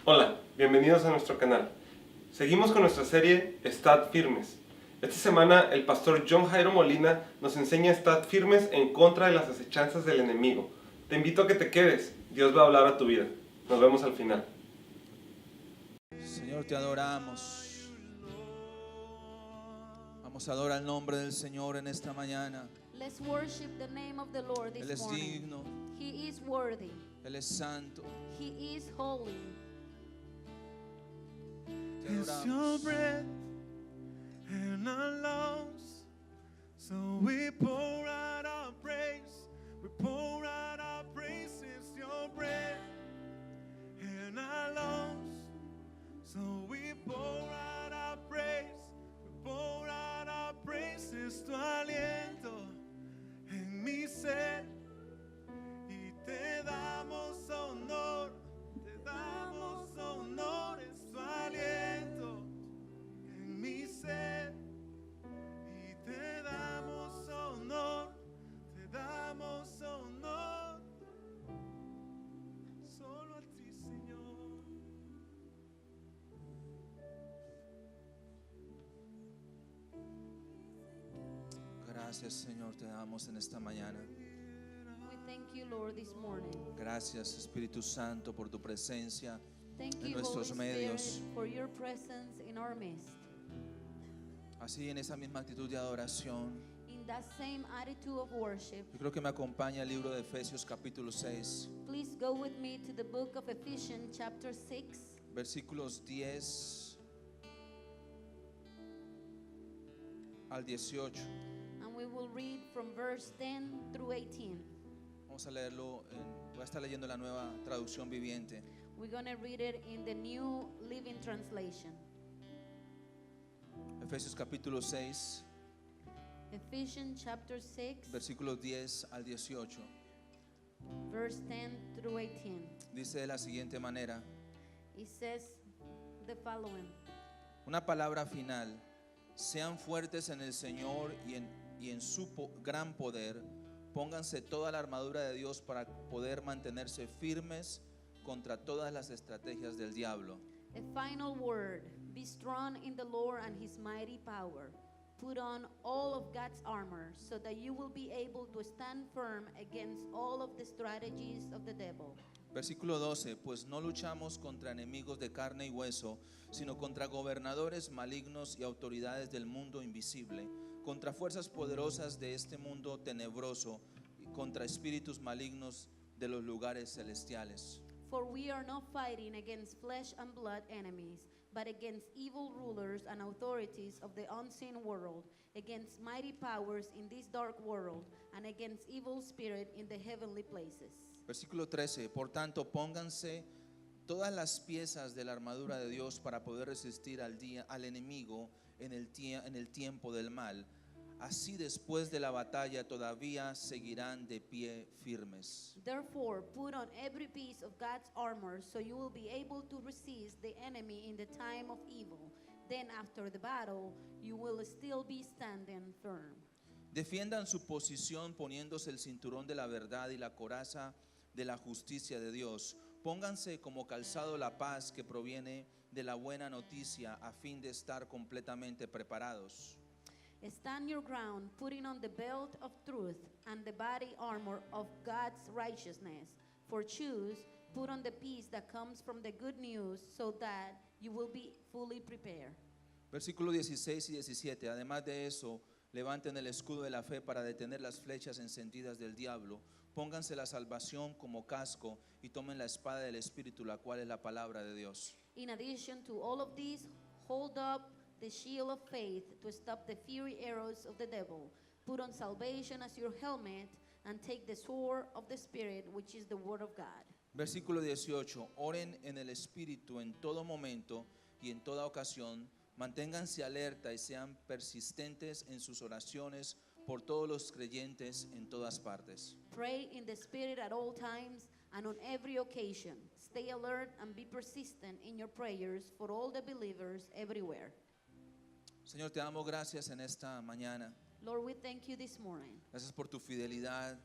Hola, bienvenidos a nuestro canal. Seguimos con nuestra serie Estad Firmes. Esta semana el pastor John Jairo Molina nos enseña a estar firmes en contra de las acechanzas del enemigo. Te invito a que te quedes, Dios va a hablar a tu vida. Nos vemos al final. Señor, te adoramos. Vamos a adorar el nombre del Señor en esta mañana. Let's worship the name of the Lord Él this es morning. digno, He is worthy. Él es santo. He is holy. Te It's adoramos. your breath in our lungs, so we pour out our praise. We pour out our praise. It's your breath in our lungs, so we pour out our praise. We pour out our praise. Es tu aliento en mi ser y te damos honor. Te damos honor. Es tu aliento en mi ser y te damos honor, te damos honor, solo a ti, Señor. Gracias, Señor, te damos en esta mañana. We thank you, Lord, this morning. Gracias, Espíritu Santo, por tu presencia Thank en you, Holy nuestros Spirit, medios. for your presence in our midst. Así, en esa misma actitud de adoración, In that same attitude of worship, yo creo que me acompaña el libro de Efesios capítulo 6, please go with me to the book of Ephesians chapter 6, versículos 10 al 18. and we will read from verse 10 through 18. Vamos a leerlo, voy a estar leyendo la nueva traducción viviente. We're going to read it in the New Living Translation. Efesios capítulo 6, Ephesians chapter 6, versículos 10 al 18. verse 10 through 18. Dice de la siguiente manera: It says the following. una palabra final, sean fuertes en el Señor y en su gran poder, pónganse toda la armadura de Dios para poder mantenerse firmes contra todas las estrategias del diablo. A final word. Be strong in the Lord and his mighty power. Put on all of God's armor so that you will be able to stand firm against all of the strategies of the devil. Versículo 12, pues no luchamos contra enemigos de carne y hueso, sino contra gobernadores malignos y autoridades del mundo invisible, contra fuerzas poderosas de este mundo tenebroso y contra espíritus malignos de los lugares celestiales. For we are not fighting against flesh and blood enemies, but against evil rulers and authorities of the unseen world, against mighty powers in this dark world, and against evil spirit in the heavenly places. Versículo 13, por tanto pónganse todas las piezas de la armadura de Dios para poder resistir al enemigo en el tiempo del mal. Así después de la batalla todavía seguirán de pie firmes. Therefore, put on every piece of God's armor so you will be able to resist the enemy in the time of evil. Then after the battle, you will still be standing firm. Defiendan su posición poniéndose el cinturón de la verdad y la coraza de la justicia de Dios. Pónganse como calzado la paz que proviene de la buena noticia a fin de estar completamente preparados. Stand your ground, putting on the belt of truth and the body armor of God's righteousness. For choose, put on the peace that comes from the good news so that you will be fully prepared. Versículo 16 y 17. Además de eso, levanten el escudo de la fe para detener las flechas encendidas del diablo. Pónganse la salvación como casco y tomen la espada del Espíritu, la cual es la palabra de Dios. In addition to all of these, hold up the shield of faith to stop the fiery arrows of the devil. Put on salvation as your helmet and take the sword of the Spirit, which is the word of God. Versículo 18. Oren en el Espíritu en todo momento y en toda ocasión. Manténganse alerta y sean persistentes en sus oraciones por todos los creyentes en todas partes. Pray in the Spirit at all times and on every occasion. Stay alert and be persistent in your prayers for all the believers everywhere. Señor, te damos gracias en esta mañana. Lord, we thank you this morning. Gracias por tu fidelidad.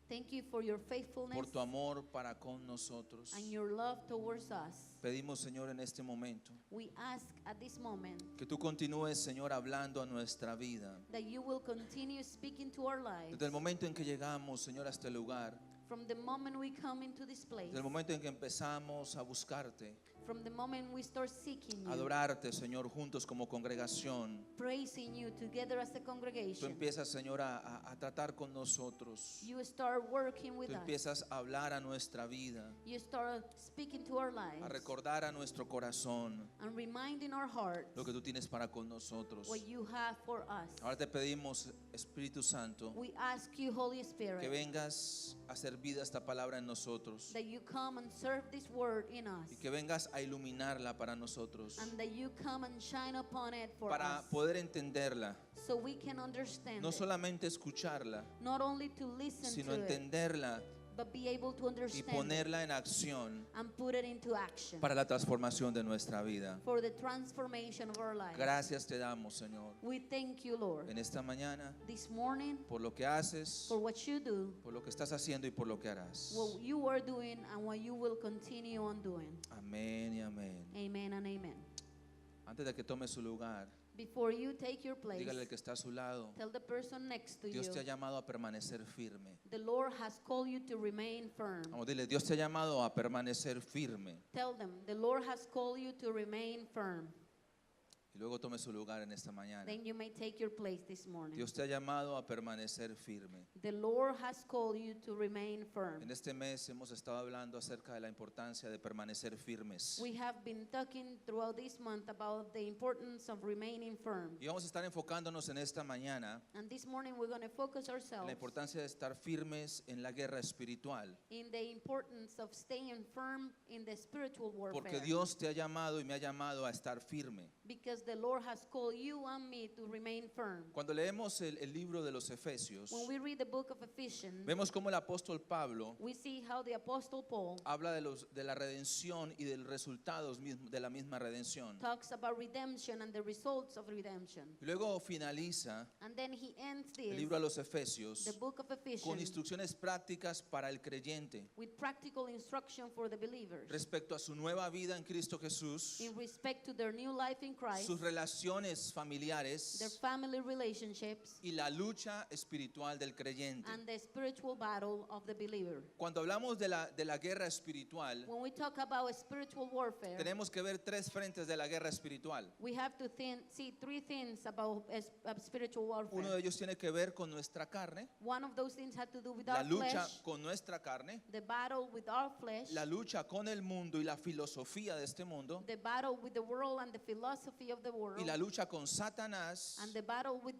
Thank you for your por faithfulness tu amor para con nosotros. and your love towards us. Pedimos, Señor, en este momento We ask at this moment que tú continúes, Señor, hablando a nuestra vida. that you will continue speaking to our lives Desde el momento en que llegamos, Señor, a este lugar, from the moment we come into this place, desde el momento en que empezamos a buscarte, from the moment we start seeking you, adorarte, Señor, juntos como congregación. praising you together as a Tú congregation. empiezas, Señor, a tratar con nosotros. You start working with Tú us. empiezas a hablar a nuestra vida, You start speaking to our lives a recordar a nuestro corazón and reminding our hearts lo que tú tienes para con nosotros. what you have for us. Ahora te pedimos, Espíritu Santo, We ask you, Holy que Spirit, vengas a hacer vida esta palabra en nosotros that you come and serve this word in us, y que vengas a iluminarla para nosotros, and that you come and shine upon it for para us, poder entenderla, so we can understand no it. solamente escucharla, Not only to listen sino to it, entenderla but be able to y understand it ponerla en acción and put it into action para la transformación de nuestra vida. for the transformation of our lives. Gracias te damos, Señor, We thank you, Lord, en esta mañana this morning por lo que haces, for what you do, por lo que estás haciendo y por lo que harás. what you are doing, and what you will continue on doing. Amén y amén. Amen and amen. Antes de que tome su lugar, Before you take your place, dígale al que está a su lado, tell the person next to Dios you, te ha llamado a permanecer firme. the Lord has called you to remain firm. Vamos, dile, Dios te ha llamado a permanecer firme. Tell them, the Lord has called you to remain firm. Y luego tome su lugar en esta mañana. Then you may take your place this morning. Dios te ha llamado a permanecer firme. The Lord has called you to remain firm. En este mes hemos estado hablando acerca de la importancia de permanecer firmes. We have been talking throughout this month about the importance of remaining firm. Y vamos a estar enfocándonos en esta mañana And this morning we're going to focus en ourselves la importancia de estar firmes en la guerra espiritual. in the importance of staying firm in the spiritual Porque warfare. Dios te ha llamado y me ha llamado a estar firme. Because the Lord has called you and me to remain firm. Cuando leemos el libro de los Efesios, When we read the book of Ephesians, vemos cómo el apóstol Pablo we see how the Apostle Paul habla de la redención y de los resultados de la misma redención. talks about redemption and the results of redemption. Y luego finaliza And then he ends el this, libro a los Efesios the book of con Ephesians, instrucciones prácticas para el creyente with practical instruction for the believers respecto a su nueva vida en Cristo Jesús, in respect to their new life in Christ, sus relaciones their familiares family relationships, y la lucha espiritual del creyente. and the spiritual battle of the believer. Cuando hablamos de la guerra espiritual, When we talk about spiritual warfare, tenemos que ver tres frentes de la guerra espiritual. we have to see three things about spiritual Uno de warfare. ellos tiene que ver con nuestra carne, One of those things had to do with la our lucha flesh, con nuestra carne, the battle with our flesh, la lucha con el mundo y la filosofía de este mundo, the battle with the world and the philosophy of the world, y la lucha con Satanás and the battle with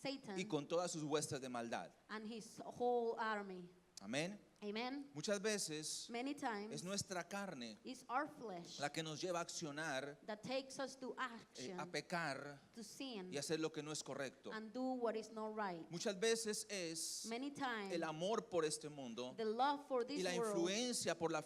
Satan y con todas sus huestes de maldad. and his whole army. Amén. Amen. Muchas veces Many es times nuestra carne it's our flesh la que nos lleva a accionar, that takes us to action, a pecar to sin, y hacer lo que no es correcto. and do what is not right. Muchas veces es Many times el amor por este mundo the love for y this la world influencia por las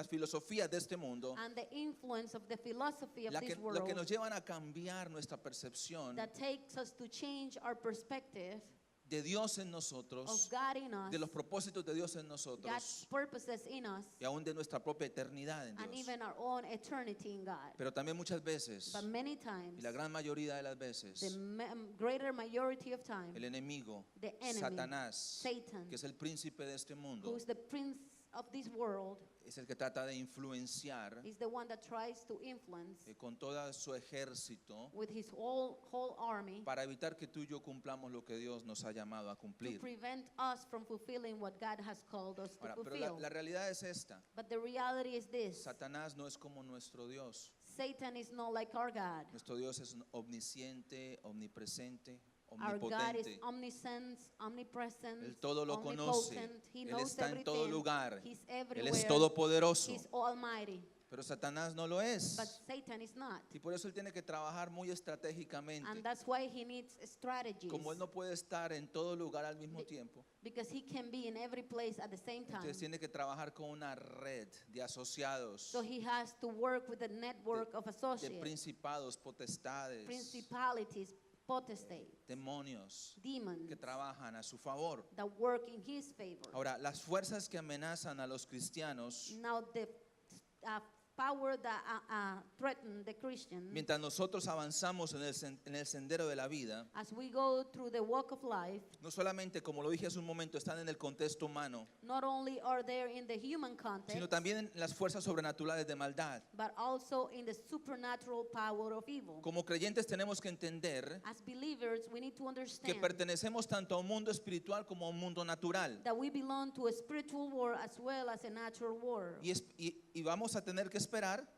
filosofías de este mundo, and the influence of the philosophy of lo this que world nos llevan a cambiar nuestra percepción that takes us to change our perspective de Dios en of nosotros, God in us, de los propósitos de Dios en God's nosotros purposes in us, y aún de nuestra propia eternidad en and Dios. even our own eternity in God. Pero también muchas veces, But many y times, la gran mayoría de las veces, the greater majority of time, el enemigo, the enemy, Satanás, Satan, que es el príncipe de este mundo, who is the prince of this world, es el que trata de influenciar is the one that tries to influence con todo su ejército with his whole army para evitar que tú y yo cumplamos lo que Dios nos ha llamado a to cumplir. prevent us from fulfilling what God has called us to Ahora, pero fulfill. la realidad es esta: But the reality is this: Satanás no es como nuestro Dios. Satan is not like our God. Nuestro Dios es omnisciente, omnipresente, Our God is omnipotente. omniscient, omnipresent, Él todo lo conoce. omnipotent. He Él knows está en todo everything. lugar. He's Él everywhere. es todopoderoso. He's almighty. Pero Satanás no lo es. But Satan is not. Y por eso él tiene que trabajar muy estratégicamente. And that's why he needs strategies. Como él no puede estar en todo lugar al mismo tiempo, Because he can be in every place at the same time. entonces tiene que trabajar con una red de asociados, So he has to work with a network of de associates, principados, potestades, principalities, potestates, demonios demons que trabajan a su favor. that work in his favor. Ahora, las fuerzas que amenazan a los cristianos, Now the power that threaten the Christians, mientras nosotros avanzamos en el sendero de la vida, as we go through the walk of life, no solamente, como lo dije hace un momento, están en el contexto humano, not only are there in the human context, sino también en las fuerzas sobrenaturales de maldad. but also in the supernatural power of evil. Como creyentes tenemos que entender As believers, we need to que understand pertenecemos tanto a un mundo espiritual como a un mundo natural. that we belong to a spiritual world as well as a natural world. Y vamos a tener que esperar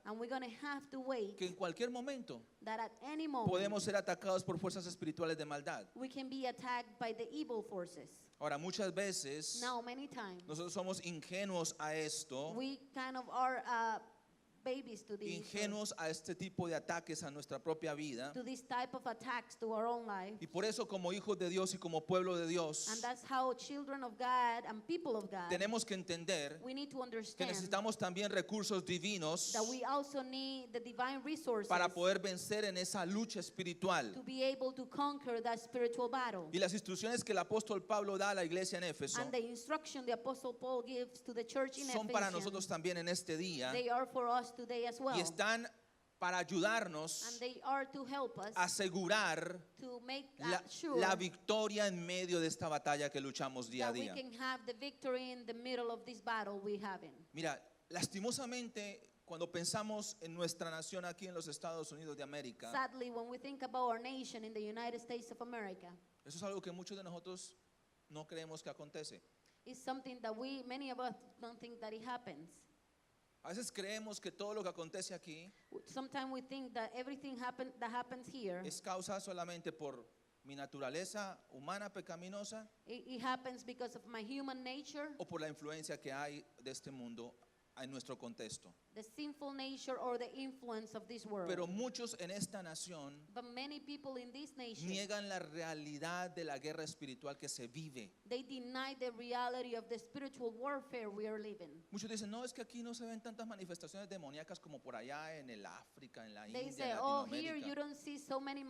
And we're going to have to wait que en cualquier momento that at any moment podemos ser atacados por fuerzas espirituales de maldad. we can be attacked by the evil forces. Ahora, muchas veces Now, many times, nosotros somos ingenuos a esto, we kind of are babies to these, ingenuos a este tipo de ataques a nuestra propia vida. to this type of attacks to our own life. Y por eso, como hijos de Dios y como pueblo de And Dios, that's how children of God and people of God, tenemos que entender we need to que understand necesitamos también recursos divinos that we also need the divine resources para poder vencer en esa lucha espiritual. to be able to conquer that spiritual battle. Y las instrucciones que el apóstol Pablo da a la iglesia en Éfeso And the instruction the Apostle Paul gives to the church in son para Ephesus, nosotros también en este día they are for us today as well. y están para And ayudarnos they are to help us a asegurar to make la sure victoria en medio de esta batalla que luchamos día a that we día. can have the victory in the middle of this battle we have in. Mira, lastimosamente, cuando pensamos en nuestra nación aquí en los Estados Unidos de América, Sadly, when we think about our nation in the United States of America, eso es algo que muchos de nosotros no creemos que acontece. it's something that many of us don't think that it happens. A veces creemos que todo lo que acontece aquí Sometimes we think that everything that happens here, es causa solamente por mi naturaleza humana pecaminosa it happens because of my human nature, o por la influencia que hay de este mundo en nuestro contexto. the sinful nature, or the influence of this world. Pero muchos en esta nación But many people in this nation, niegan la realidad de la guerra espiritual que se vive. they deny the reality of the spiritual warfare we are living. Muchos dicen, no, es que aquí no se ven tantas manifestaciones demoníacas como por allá en el África, en la They India, say, en oh, here you Latinoamérica. don't see so many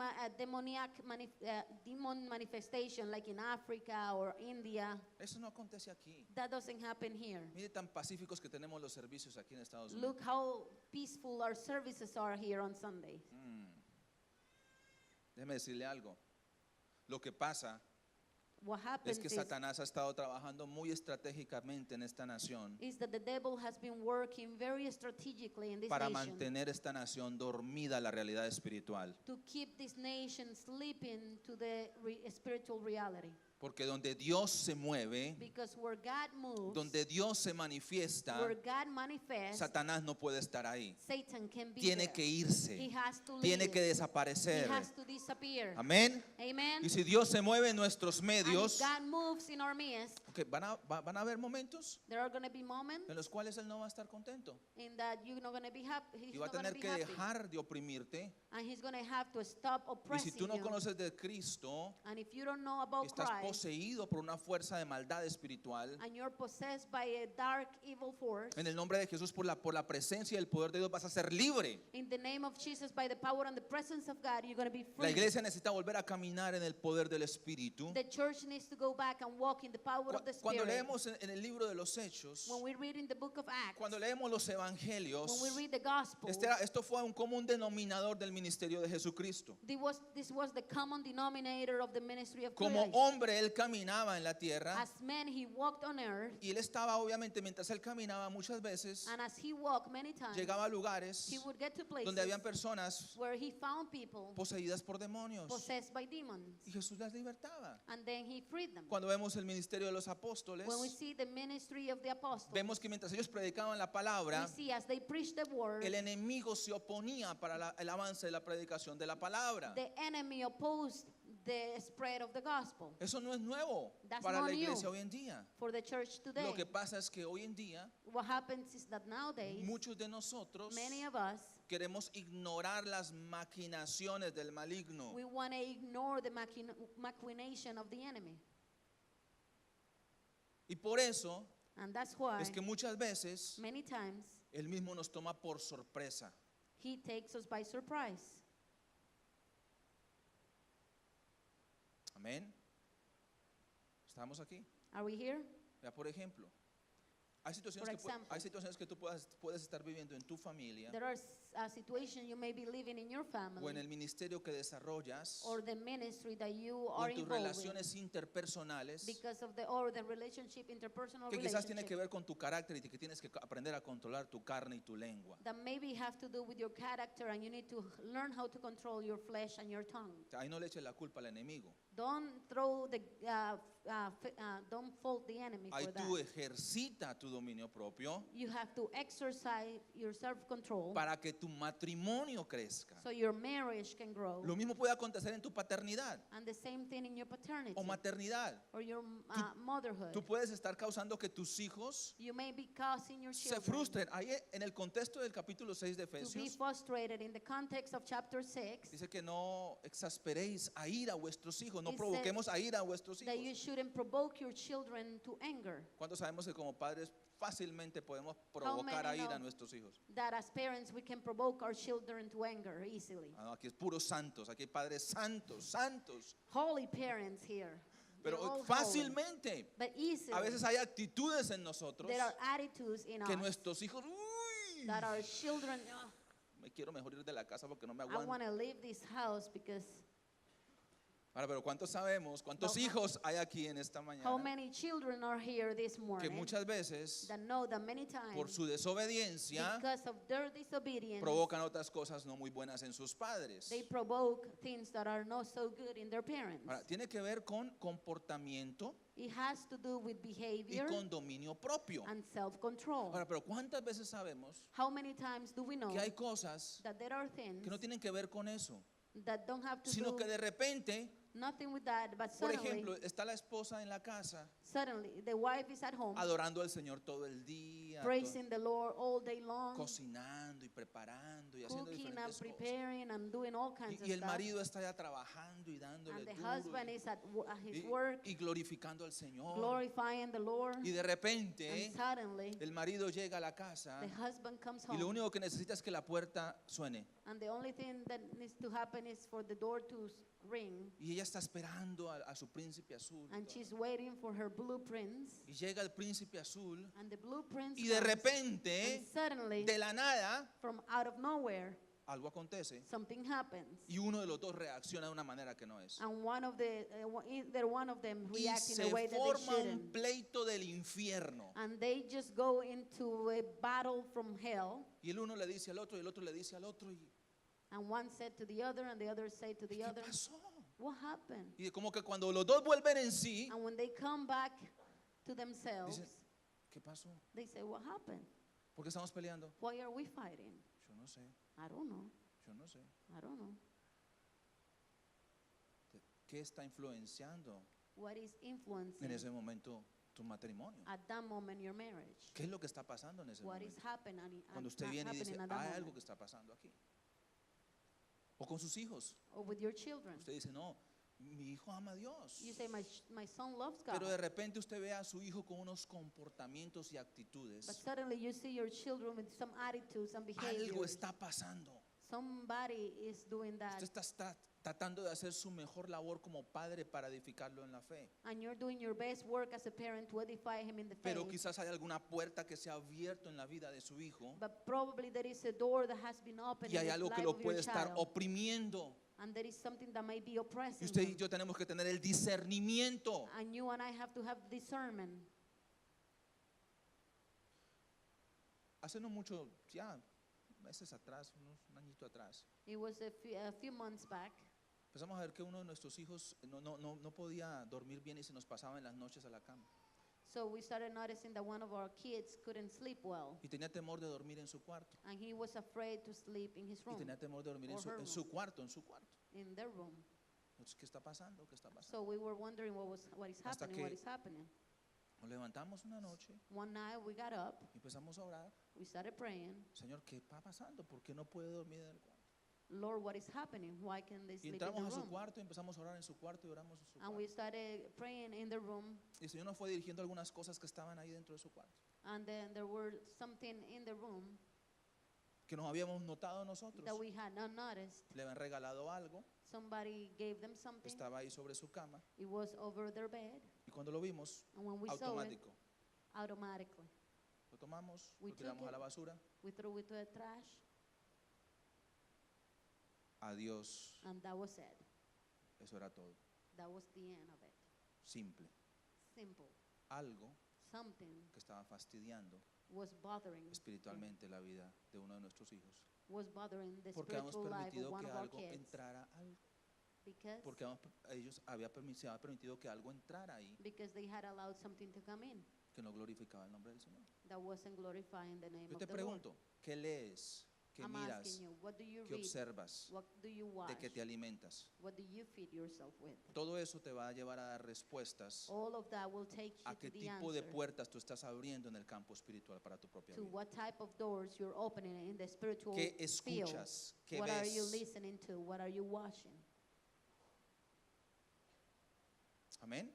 demon manifestation like in Africa or India. Eso no acontece aquí. That doesn't happen here. Mire tan pacíficos que tenemos los servicios aquí en Estados Unidos. Look how peaceful our services are here on Sundays. Déjeme decirle algo. Lo que pasa What happens es que is Satanás ha estado trabajando muy estratégicamente en esta nación that the devil has been working very strategically in this para nation mantener esta nación dormida a la realidad espiritual. to keep this nation sleeping to the spiritual reality. Porque donde Dios se mueve, Because where God moves, donde Dios se manifiesta, where God manifests, Satanás no puede estar ahí. Satan can be Tiene there. que He irse, has to tiene leave. que He desaparecer. has to disappear. Amén. Amen. Y si Dios se mueve en nuestros And medios, if God moves in our midst, okay, van a haber momentos there are going to be moments en los cuales Él no va a estar contento. in that you're not going to be happy. He's Y va a not going to tener be que happy. dejar de oprimirte. And he's going to have to stop Y si oppressing tú no you. conoces de Cristo, And if you don't know about estás Christ, poseído por una fuerza de maldad espiritual, and you're possessed by a dark evil force, en el nombre de Jesús, por la presencia y el poder de Dios, vas a ser libre. in the name of Jesus, by the power and the presence of God, you're going to be La free. iglesia necesita volver a caminar en el poder del Espíritu. The church needs to go back and walk in the power of the Cuando Spirit. leemos en el libro de los Hechos, When we read in the book of Acts, cuando leemos los evangelios, when we read the Gospels, esto fue un común denominador del ministerio de Jesucristo. this was the common denominator of the ministry of Como Christ. hombre, él caminaba en la tierra As man, he walked on earth, y él estaba, obviamente, mientras él caminaba, muchas veces and as he walked many times, llegaba a lugares he would get to places donde habían personas where he found people poseídas por demonios possessed by demons, y Jesús las libertaba. and then he freed them. Cuando vemos el ministerio de los apóstoles, When we see the ministry of the apostles, vemos que mientras ellos predicaban la palabra, we see as they preach the word, el enemigo se oponía para el avance de la predicación de la palabra. the enemy opposed the spread of the gospel. Eso no es nuevo That's para not la iglesia new hoy en día. for the church today. Lo que pasa es que hoy en día What happens is that nowadays, muchos de nosotros many of us, queremos ignorar las maquinaciones del maligno. we want to ignore the machination of the enemy. Y por eso And that's why es que muchas veces many times él mismo nos toma por sorpresa. he takes us by surprise. Amén. ¿Estamos aquí? Are we here? Vea, por ejemplo, hay situaciones, For que, example. hay situaciones que tú puedes estar viviendo en tu familia There are situations you may be living in your o en family el ministerio que desarrollas or the ministry that you o are en tus involved in relaciones interpersonales because of the relationship, interpersonal que quizás tiene que relationship ver con tu carácter y que tienes que aprender a controlar tu carne y tu lengua. that maybe have to do with your character, and you need to learn how to control your flesh and your tongue. Ahí no le eches la culpa al enemigo. Don't don't fault the enemy Ahí for tú that. ejercita tu dominio propio You have to exercise your self-control para que tu matrimonio crezca. so your marriage can grow. Lo mismo puede acontecer en tu paternidad And the same thing in your paternity o maternidad. or your motherhood. Tú puedes estar causando que tus hijos You may be causing your se children frustren. Ahí en el contexto del capítulo 6 de to be Efesios frustrated. In the context of chapter 6, dice que no exasperéis a ira a vuestros hijos, no It provoquemos a ira a vuestros that you hijos. shouldn't provoke your children to anger. ¿Cuántos sabemos que como padres fácilmente podemos provocar a many ira a know? nuestros hijos? That as parents we can provoke our children to anger easily. Ah, no, aquí es puros santos, aquí hay padres santos, santos. Holy parents here. They're all Pero holy. fácilmente, But easily, a veces hay actitudes en nosotros there are attitudes in que us nuestros hijos, uy, that our children, me quiero mejor ir de la casa porque no me I aguanto. want to leave this house because Ahora, pero ¿cuántos sabemos, cuántos No. hijos hay aquí en esta how mañana? many children are here this Que morning muchas veces, that know that many times por su desobediencia, because of their disobedience provocan otras cosas no muy buenas en sus padres. they provoke things that are not so good in their parents. Ahora, tiene que ver con comportamiento It has to do with y behavior con dominio propio. and self-control. Ahora, pero ¿cuántas veces sabemos How many times do we know que hay cosas that there are things que no tienen que ver con eso, that don't have to sino do que de repente, nothing with that, but por suddenly, ejemplo, está la esposa en la casa suddenly the wife is at home adorando al Señor todo el día, praising the Lord all day long, cocinando y preparando y haciendo cooking and diferentes cosas. preparing and doing all kinds of Y el stuff. marido está ya trabajando y dándole And the duro husband is at his y, work, y glorificando al Señor. glorifying the Lord. Y de repente And suddenly, el marido llega a la casa the husband comes y lo home. único que necesita es que la puerta suene. And the only thing that needs to happen is for the door to ring. Y ella está esperando a su príncipe azul. And she's waiting for her blueprints. Y llega el príncipe azul And the blueprints y de comes, repente, and suddenly, de la nada, from out of nowhere, algo acontece something happens. y uno de los dos reacciona de una manera que no es. And either one of them Y react in se a way that they forma un shouldn't. pleito del infierno. And they just go into a battle from hell. Y el uno le dice al otro y el otro le dice al otro. Y, And one said to the other, and the other said to the ¿qué other, pasó? what happened? Y como que cuando los dos vuelven en sí, And when they come back to themselves, dicen, ¿qué pasó? they say, what happened? ¿Por qué estamos peleando? Why are we fighting? Yo no sé, I don't know. yo no sé. I don't know. ¿Qué está influenciando What is en influencing ese momento tu matrimonio? at that moment your marriage? ¿Qué es lo que está pasando en ese What is momento? happening Cuando usted viene y dice, at that hay algo moment? que está pasando aquí. O con sus hijos. Or with your children. Usted dice, no, mi hijo ama a Dios. You say, my son loves God. Pero de repente usted ve a su hijo con unos comportamientos y But actitudes. suddenly you see your children with some attitudes and Algo behaviors. está pasando. Somebody is doing that. Usted está tratando de hacer su mejor labor como padre para edificarlo en la fe. And you're doing your best work as a parent to edify him in the faith. Pero quizás hay alguna puerta que se ha abierto en la vida de su hijo But probably there is a door that has been opened y in hay the algo que life lo of your puede estar child. oprimiendo. And there is something that might be Y oppressing usted y him. yo tenemos que tener el discernimiento. And you and I have to have discernment. Hace no mucho, ya meses atrás, un añito atrás, It was a few months back. empezamos a ver que uno de nuestros hijos no podía dormir bien y se nos pasaba en las noches a la cama. So we started noticing that one of our kids couldn't sleep well. Y tenía temor de dormir en su cuarto. And he was afraid to sleep in his Y room, tenía temor de dormir Or her en su cuarto, en su cuarto. in their room. Entonces, ¿qué está pasando? ¿Qué está pasando? So we were wondering what is Hasta happening, que- what is happening. Nos levantamos una noche One night we got up, y empezamos a orar. we started praying, Señor, ¿qué está pasando? ¿Por qué no puede dormir en el cuarto? Lord, what is happening? Why can't they Y sleep in entramos a the su room? cuarto y empezamos a orar en su cuarto y oramos en su And we cuarto. started praying in the room, Y el Señor nos fue dirigiendo algunas cosas que estaban ahí dentro de su cuarto. and then there were something in the room que nos habíamos notado nosotros. that we had not noticed. Le habían regalado algo, Somebody gave them something. estaba ahí sobre su cama It was over their bed. y cuando lo vimos, And when we saw it, automático, automatically, lo tomamos, We lo tiramos took a la it. basura. we threw it to the trash. Adiós, And that was it. eso era todo. That was the end of it. Simple. Simple. Algo Something que estaba fastidiando was bothering espiritualmente la vida de uno de nuestros hijos. was bothering the Porque hemos spiritual life of permitido one que of our algo kids. entrara, Because porque ellos se había permitido que algo entrara ahí they had allowed something to come in que no glorificaba el nombre del Señor. that wasn't glorifying the name Yo of te the pregunto, ¿qué lees? ¿Qué Lord. I'm miras? asking you, what do you ¿Qué read? observas? What do you watch? ¿De qué te alimentas? What do you feed yourself with? Todo eso te va a llevar a dar respuestas All of that will take you a to qué the tipo de answer puertas tú estás abriendo en el campo espiritual para tu propia to vida. what type of doors you're opening in the spiritual ¿Qué field. escuchas? ¿Qué What are you ves? listening to? What are you watching? Amén.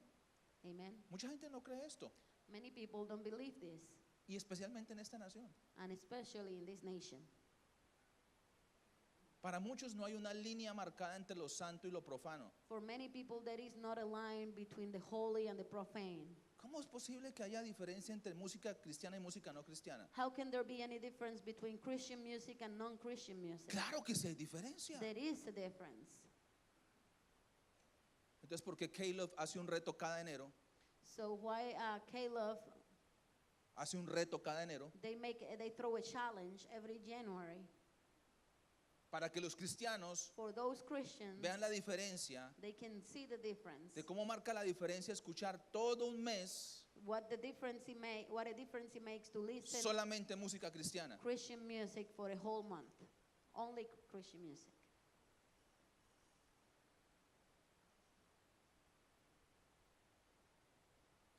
Amen. Mucha gente no cree esto, Many people don't believe this, y especialmente en esta nación. and especially in this nation. Para muchos no hay una línea marcada entre lo santo y lo profano. For many people, there is not a line between the holy and the profane. ¿Cómo es posible que haya diferencia entre música cristiana y música no cristiana? How can there be any difference between Christian music and non-Christian music? Claro que sí hay diferencia. There is a difference. Entonces, ¿por qué Caleb hace un reto cada enero? So why Caleb, Hace un reto cada enero they throw a challenge every January para que los cristianos for those Christians, vean la diferencia they can see the difference. de cómo marca la diferencia escuchar todo un mes What a difference it makes to listen solamente música cristiana. Christian music for a whole month. Only Christian music.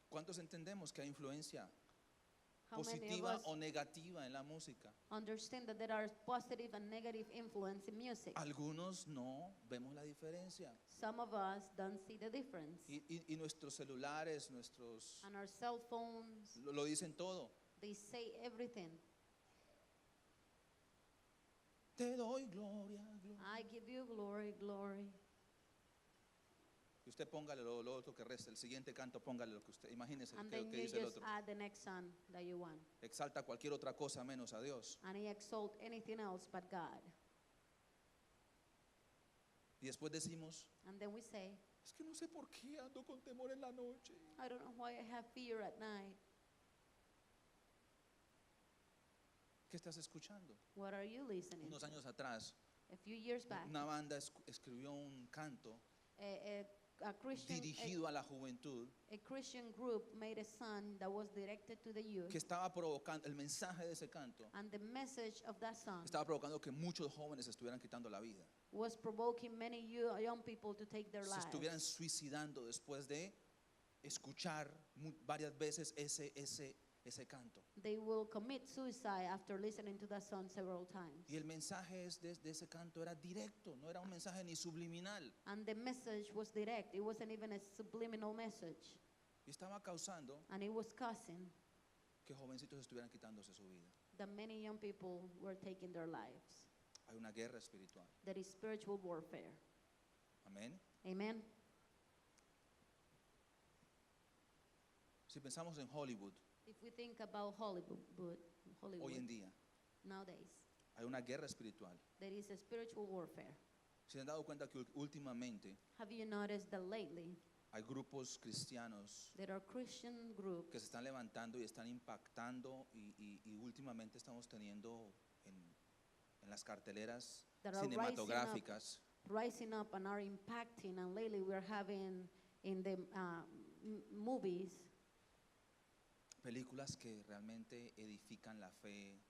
¿Cuántos entendemos que hay influencia How many of positiva us o negativa en la música? understand that there are positive and negative influence in music? Algunos no vemos la diferencia. Some of us don't see the difference. Y nuestros celulares, nuestros And our cell phones, lo dicen todo. they say everything. Te doy gloria, gloria. I give you glory, glory. Y usted póngale lo otro que resta, el siguiente canto póngale lo que usted, imagínese And que then you dice el just otro. add the next song that you want. Exalta cualquier otra cosa menos a Dios. And he exalt anything else but God. Y después decimos, And then we say, es que no sé por qué ando con temor en la noche. I don't know why I have fear at night. ¿Qué estás escuchando? What are you listening Unos to? años atrás, A few years back, una banda escribió un canto a Christian, dirigido a la juventud a Christian group made a song that was directed to the youth. que estaba provocando, el mensaje de ese canto And the message of that song estaba provocando que muchos jóvenes estuvieran quitando la vida, was provoking many young people to take their se lives. estuvieran suicidando después de escuchar varias veces ese canto. They will commit suicide after listening to that song several times. Y el mensaje de ese canto era directo, no era un mensaje ni subliminal. And the message was direct. It wasn't even a subliminal message. Y estaba causando And it was causing que jovencitos estuvieran quitándose su vida. that many young people were taking their lives. Hay una guerra espiritual. That is spiritual warfare. Amén. Amen. Si pensamos en Hollywood, If we think about Hollywood hoy en día nowadays, hay una guerra espiritual. there is a spiritual warfare. ¿Se han dado cuenta que últimamente Have you noticed that lately hay grupos cristianos there are Christian groups que se están levantando y están impactando y últimamente estamos teniendo en las carteleras that are cinematográficas rising up and are impacting, and lately we're having in the movies películas que realmente edifican la fe,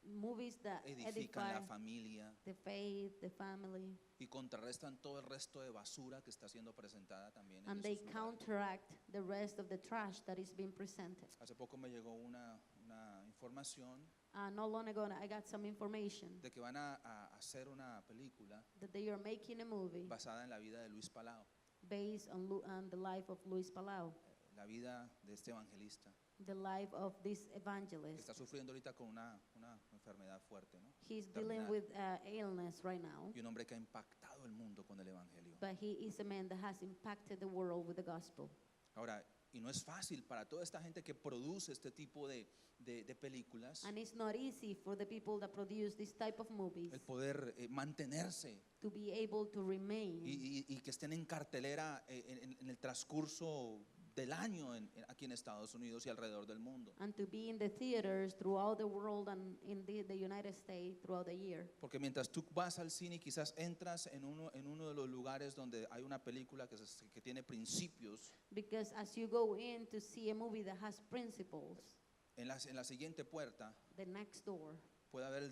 movies that edifican la edify familia the faith, the family, y contrarrestan todo el resto de basura que está siendo presentada también en and they esos lugares. counteract the rest of the trash that is being presented. Hace poco me llegó una información Not long ago, I got some information de que van a hacer una película that they are making a movie basada en la vida de Luis Palau, based on the life of Luis Palau, la vida de este evangelista the life of this que evangelist está sufriendo ahorita con una enfermedad fuerte, ¿no? He's dealing Terminal. with illness right now, Y un hombre que ha impactado el mundo con el evangelio. but he is a man that has impacted the world with the gospel. Ahora, y no es fácil para toda esta gente que produce este tipo de películas And it's not easy for the people that produce this type of movies el poder mantenerse to be able to remain y que estén en cartelera en el transcurso del año aquí en Estados Unidos y alrededor del mundo. and to be in the theaters throughout the world and in the United States throughout the year. Porque mientras tú vas al cine y quizás entras en uno de los lugares donde hay una película que tiene principios, Because as you go in to see a movie that has principles, en la siguiente puerta the next door, puede haber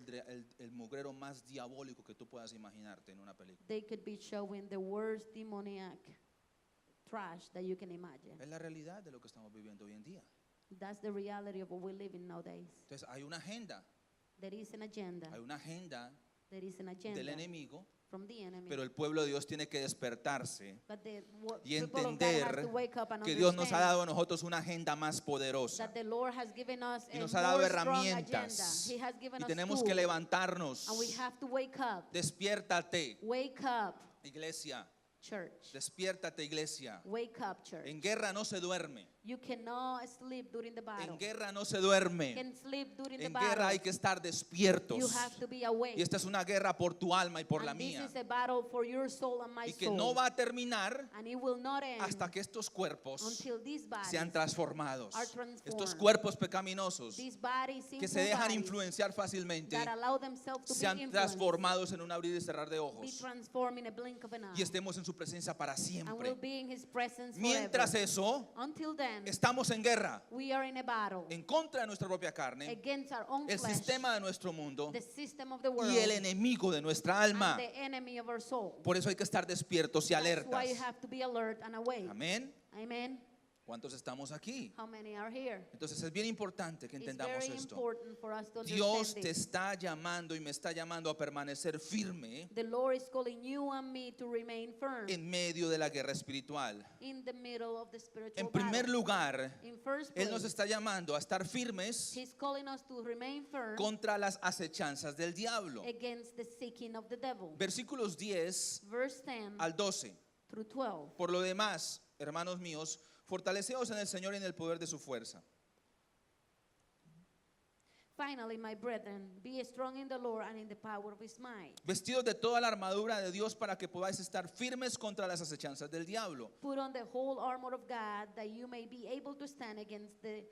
el mugrero más diabólico que tú puedas imaginarte en una película. they could be showing the worst demoniac trash that you can imagine. Es la realidad de lo que estamos viviendo hoy en día. That's the reality of what we live in nowadays. Entonces hay una agenda, There is an agenda. hay una agenda There is an del agenda enemigo, from the enemy. pero el pueblo de Dios tiene que despertarse But the y people of God have entender to wake up and que Dios nos ha understand dado a nosotros una agenda más poderosa that the Lord has given us y a nos ha dado more strong herramientas agenda. He has given y us tenemos que tools, levantarnos. and we have to wake up. Despiértate, Wake up, iglesia, church. despiértate, iglesia. Wake up, church. En guerra no se duerme, You cannot sleep during the battle. en guerra no se You duerme, can sleep during the en guerra battle. hay que estar despiertos. You have to be awake. Y esta es una guerra por tu alma y por la And this mía. is a battle for your soul and my Y que soul. no va a terminar And it will not end hasta que estos cuerpos until these bodies, sean transformados. are transformed. Estos cuerpos pecaminosos these bodies, que se sinful dejan bodies influenciar fácilmente that allow themselves to be sean influenced, transformados en un abrir y cerrar de be ojos transformed in a blink of an eye. y estemos en su presencia para And we'll siempre. be in his presence Mientras forever. eso, Until then, estamos en guerra we are in a battle en contra de nuestra propia carne, against our own el flesh, sistema de nuestro mundo the system of the world, y el enemigo de nuestra alma. and the enemy of our soul. Por eso hay que estar despiertos y That's why alertas. you have to be alert and awake. Amén. Amen. ¿Cuántos estamos aquí? How many are here? Entonces es bien importante que It's entendamos very esto. important for us to Dios understand te this. está llamando y me está llamando a permanecer firme The Lord is calling you and me to remain firm en medio de la guerra espiritual. in the middle of the spiritual En primer battle. lugar, In first Él nos place, está llamando a estar firmes He's calling us to remain firm contra las acechanzas del diablo. against the seeking of the devil. Versículos 10 Verse 10 al 12. through 12. Por lo demás, hermanos míos, fortaleceos en el Señor y en el poder de su fuerza. Finally, my brethren, be strong in the Lord and in the power of his might. Vestidos de toda la armadura de Dios para que podáis estar firmes contra las acechanzas del diablo. Put on the whole armor of God that you may be able to stand against the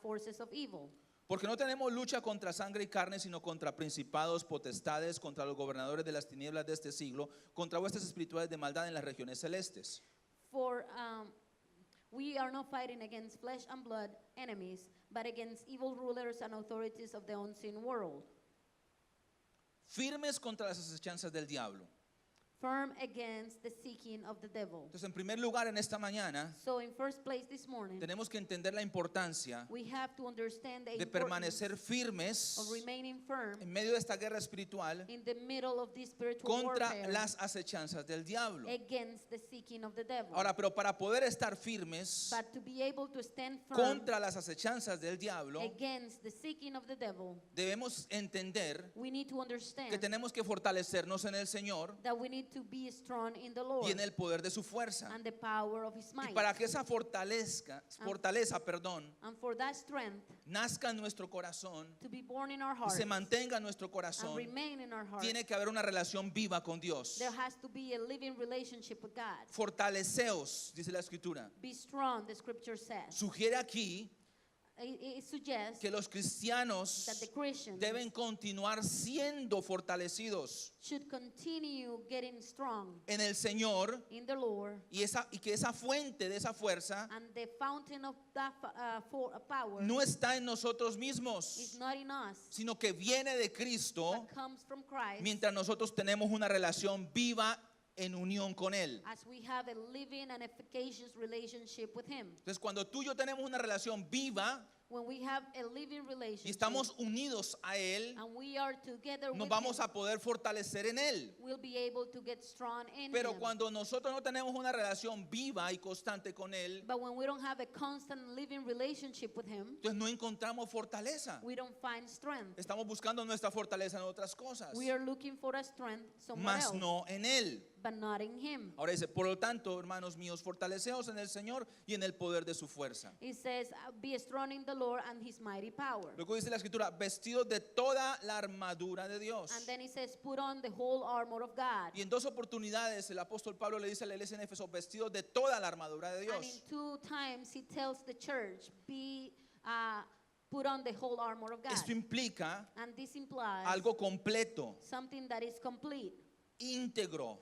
forces of evil. Porque no tenemos lucha contra sangre y carne, sino contra principados, potestades, contra los gobernadores de las tinieblas de este siglo, contra vuestras espirituales de maldad en las regiones celestes. For we are not fighting against flesh and blood enemies, but against evil rulers and authorities of the unseen world. Firmes contra las acechanzas del diablo. Firm against the seeking of the devil. Entonces, en primer lugar, en esta mañana, So in first place this morning, tenemos que entender la importancia we have to understand the de importance permanecer firmes of remaining firm en medio de esta guerra espiritual in the middle of this spiritual contra warfare las acechanzas del diablo. against the seeking of the devil. Ahora, pero para poder estar firmes But to be able to stand firm contra las acechanzas del diablo, against the seeking of the devil, debemos entender we need to que understand tenemos que fortalecernos en el Señor that we need to be strong in the y Lord en el poder de su fuerza. and the power of his Y might. para que esa fortaleza, And for that strength nazca en nuestro corazón to be born in our y hearts se mantenga en nuestro and corazón, remain in our hearts, tiene que haber una relación viva con Dios. there has to be a living relationship with God. Fortaleceos, dice la escritura. Be strong, the scripture says. Sugiere aquí It suggests que los cristianos that the Christians deben continuar siendo fortalecidos should continue getting strong en el Señor in the Lord, y que esa fuente de esa fuerza and the fountain of that power no está en nosotros is mismos, not in us, sino que viene de Cristo but comes from Christ, mientras nosotros tenemos una relación viva en unión con Él. as we have a living and efficacious relationship with Him. Entonces, cuando tú y yo tenemos una relación viva, when we have a living y relationship estamos unidos a Él, and we are together nos with vamos him, a poder fortalecer en Él. we'll be able to get strong in Pero him. cuando nosotros no tenemos una relación viva y constante con Él, But when we don't have a constant living relationship with him, entonces no encontramos fortaleza. we don't find strength. Estamos buscando nuestra fortaleza en otras cosas, We are looking for a strength somewhere mas else, no en Él. but not in him. Ahora dice, por lo tanto, hermanos míos, fortaleceos en el Señor y en el poder de su fuerza. It says, be strong in the Lord and his mighty power. Luego dice la escritura, vestidos de toda la armadura de Dios. And then it says, put on the whole armor of God. Y en dos oportunidades el apóstol Pablo le dice a la iglesia en Éfeso, vestidos de toda la armadura de And in Dios. 2 times he tells the church, put on the whole armor of God. Esto implica And this implies algo completo, something that is complete, íntegro.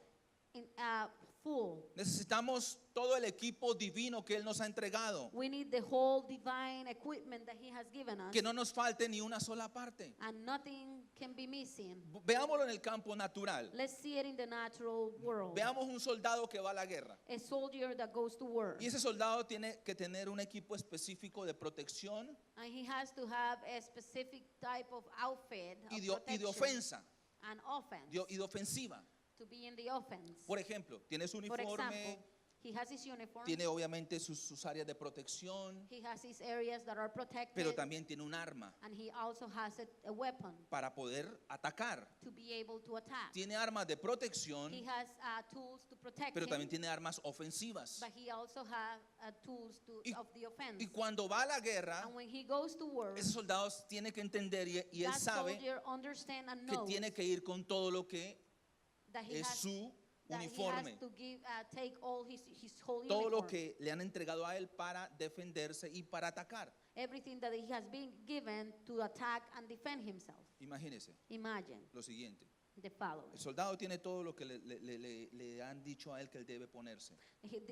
full. Necesitamos todo el equipo divino que Él nos ha entregado. We need the whole divine equipment that he has given us. Que no nos falte ni una sola parte. And nothing can be missing. Veámoslo en el campo natural. Let's see it in the natural world. Veamos un soldado que va a la guerra. A soldier that goes to war. Y ese soldado tiene que tener un equipo específico de protección And he has to have a specific type of outfit of y de protection ofensa, and offense y de ofensiva. to be in the offense. Por ejemplo, tiene su For uniforme, example, he has his uniform. tiene obviamente sus áreas de protección, He has his areas that are protected. pero también tiene un arma And he also has a weapon para poder atacar. to be able to attack. Tiene armas de protección, He has tools to protect pero him, también tiene armas ofensivas. but he also has tools Y- of the offense. Y cuando va a la guerra, And when he goes to war, ese soldado tiene que entender y él that sabe soldier understand and que knows tiene que ir con todo lo que that he es has, su that he uniforme, has to give, take all his whole todo lo uniform. que le han entregado a él para defenderse y para atacar. Everything that he has been given to attack and defend himself. Imagínese Imagine lo siguiente. the following. El soldado tiene todo lo que le han dicho a él que él debe ponerse.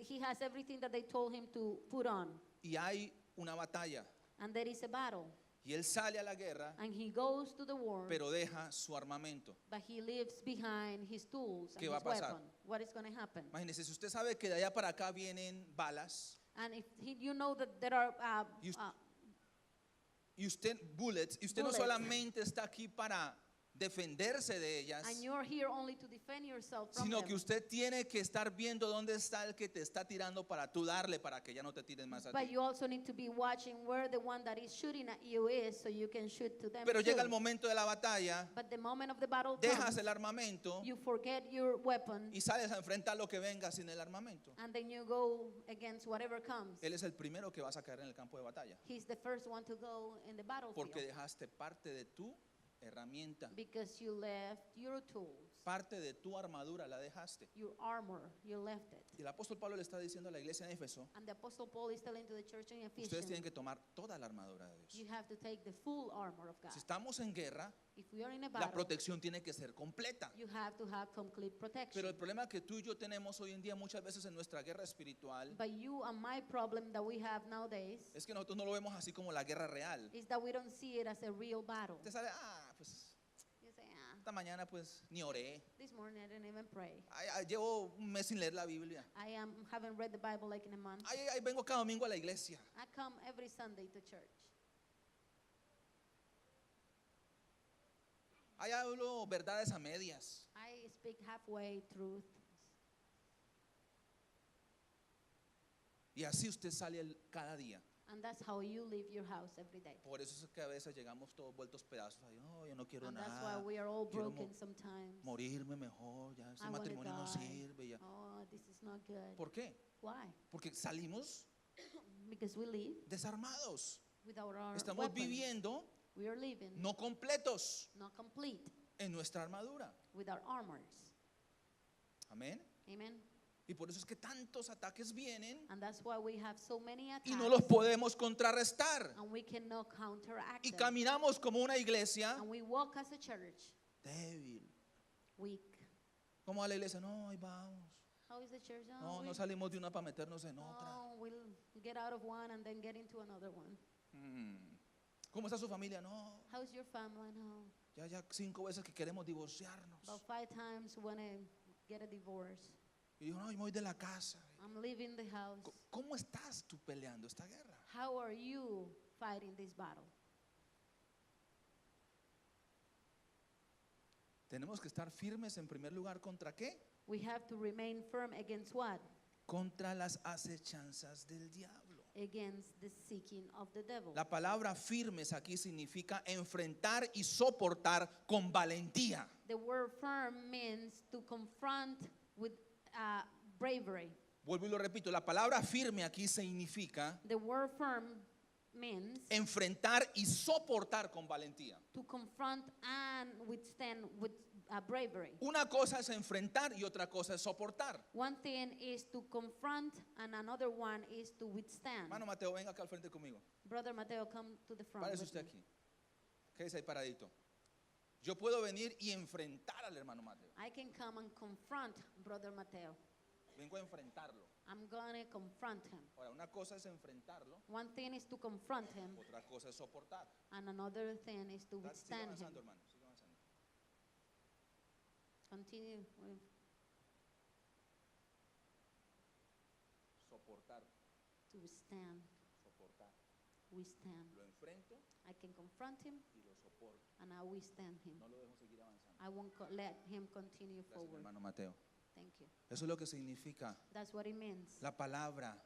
He has everything that they told him to put on. Y hay una batalla. And there is a battle. Y él sale a la guerra, And he goes to the war, pero deja su armamento. but he leaves behind his tools and ¿Qué va his a pasar? weapon. What is going to happen? Imagínese, si usted sabe que de allá para acá vienen balas, And if you know that there are y usted, bullets, y usted no Bullets. solamente está aquí para defenderse de ellas, and you're here only to defend yourself from sino them, que usted tiene que estar viendo dónde está el que te está tirando para tú darle para que ya no te tiren más a but ti. you also need to be watching where the one that is shooting at you is, so you can shoot to them Pero too. llega el momento de la batalla, But the moment of the battle dejas comes, el armamento you forget your weapon, y sales a enfrentar lo que venga sin el armamento. and then you go against whatever comes. Él es el primero que vas a caer en el campo de batalla, He's the first one to go in the battlefield porque dejaste parte de tu herramienta, because you left your tools, parte de tu armadura la dejaste. your armor, you left it. Y el apóstol Pablo le está diciendo a la iglesia en Éfeso, And the Apostle Paul is telling to the church in ustedes Ephesians, tienen que tomar toda la armadura de Dios. you have to take the full armor of God. Si estamos en guerra, If we are in a la battle, protección tiene que ser completa. you have to have complete protection. Pero el problema que tú y yo tenemos hoy en día muchas veces en nuestra guerra espiritual But you and my problem that we have nowadays es que nosotros no lo vemos así como la guerra real. is that we don't see it as a real battle. Usted sabe, pues You say, esta mañana pues ni oré. this morning I didn't even pray. Llevo un mes sin leer la Biblia. Haven't read the Bible like in a month. Ay, vengo cada domingo a la iglesia. I come every Sunday to church. Ahí hablo verdades a medias. I speak halfway truth. Y así usted sale cada día. And that's how you leave your house every day. Por eso es que a veces llegamos todos vueltos pedazos. Ay, no, yo no quiero And that's why nada. we are all Quiero broken sometimes. morirme mejor. Ya este I wanna matrimonio no die. sirve. Ya. Oh, this is not good. ¿Por qué? Why? Porque salimos Because we live desarmados. without our Estamos weapons. viviendo We are living no completos not complete en nuestra armadura. with our armors. Amén. Amen. Y por eso es que tantos ataques vienen And that's why we have so many attacks. y no los podemos contrarrestar. And we cannot counteract Y them. caminamos como una iglesia And we walk as a church débil. weak. Como a la iglesia, no, ahí vamos. How is the church? No, no salimos de una para meternos en otra. Oh, we'll get out of one and then get into another one. ¿Cómo está su familia? No, How's your family? No. ya 5 veces que queremos divorciarnos. About 5 times when I get a divorce. Y digo, no, yo me voy de la casa. I'm leaving the house. ¿Cómo estás tú peleando esta guerra? How are you fighting this battle. Tenemos que estar firmes en primer lugar contra qué? We have to remain firm against what? Contra las acechanzas del diablo. Against the seeking of the devil. La palabra firmes aquí significa enfrentar y soportar con valentía. The word firm means to confront with bravery. Vuelvo y lo repito, la palabra firme aquí significa The word firm means enfrentar y soportar con valentía. to confront and withstand with bravery. Una cosa es enfrentar y otra cosa es soportar. One thing is to confront and another one is to withstand. Hermano Mateo, venga acá al frente conmigo. Brother Mateo, come to the front. Párese with usted me. aquí. Quédese ahí paradito. Yo puedo venir y enfrentar al hermano Mateo. I can come and confront Brother Mateo. Vengo a enfrentarlo. I'm going to confront him. Ahora, una cosa es enfrentarlo, One thing is to confront him, otra cosa es soportar. and another thing is to Sigue withstand avanzando, him. hermano. Sigue avanzando. Continue with Soportar, to withstand. soportar. Withstand. Lo enfrento I can confront him y lo soporto. and I withstand him. No lo dejo seguir avanzando. I won't let him continue Gracias, forward. hermano Mateo. Thank you. Eso es lo que significa That's what it means. la palabra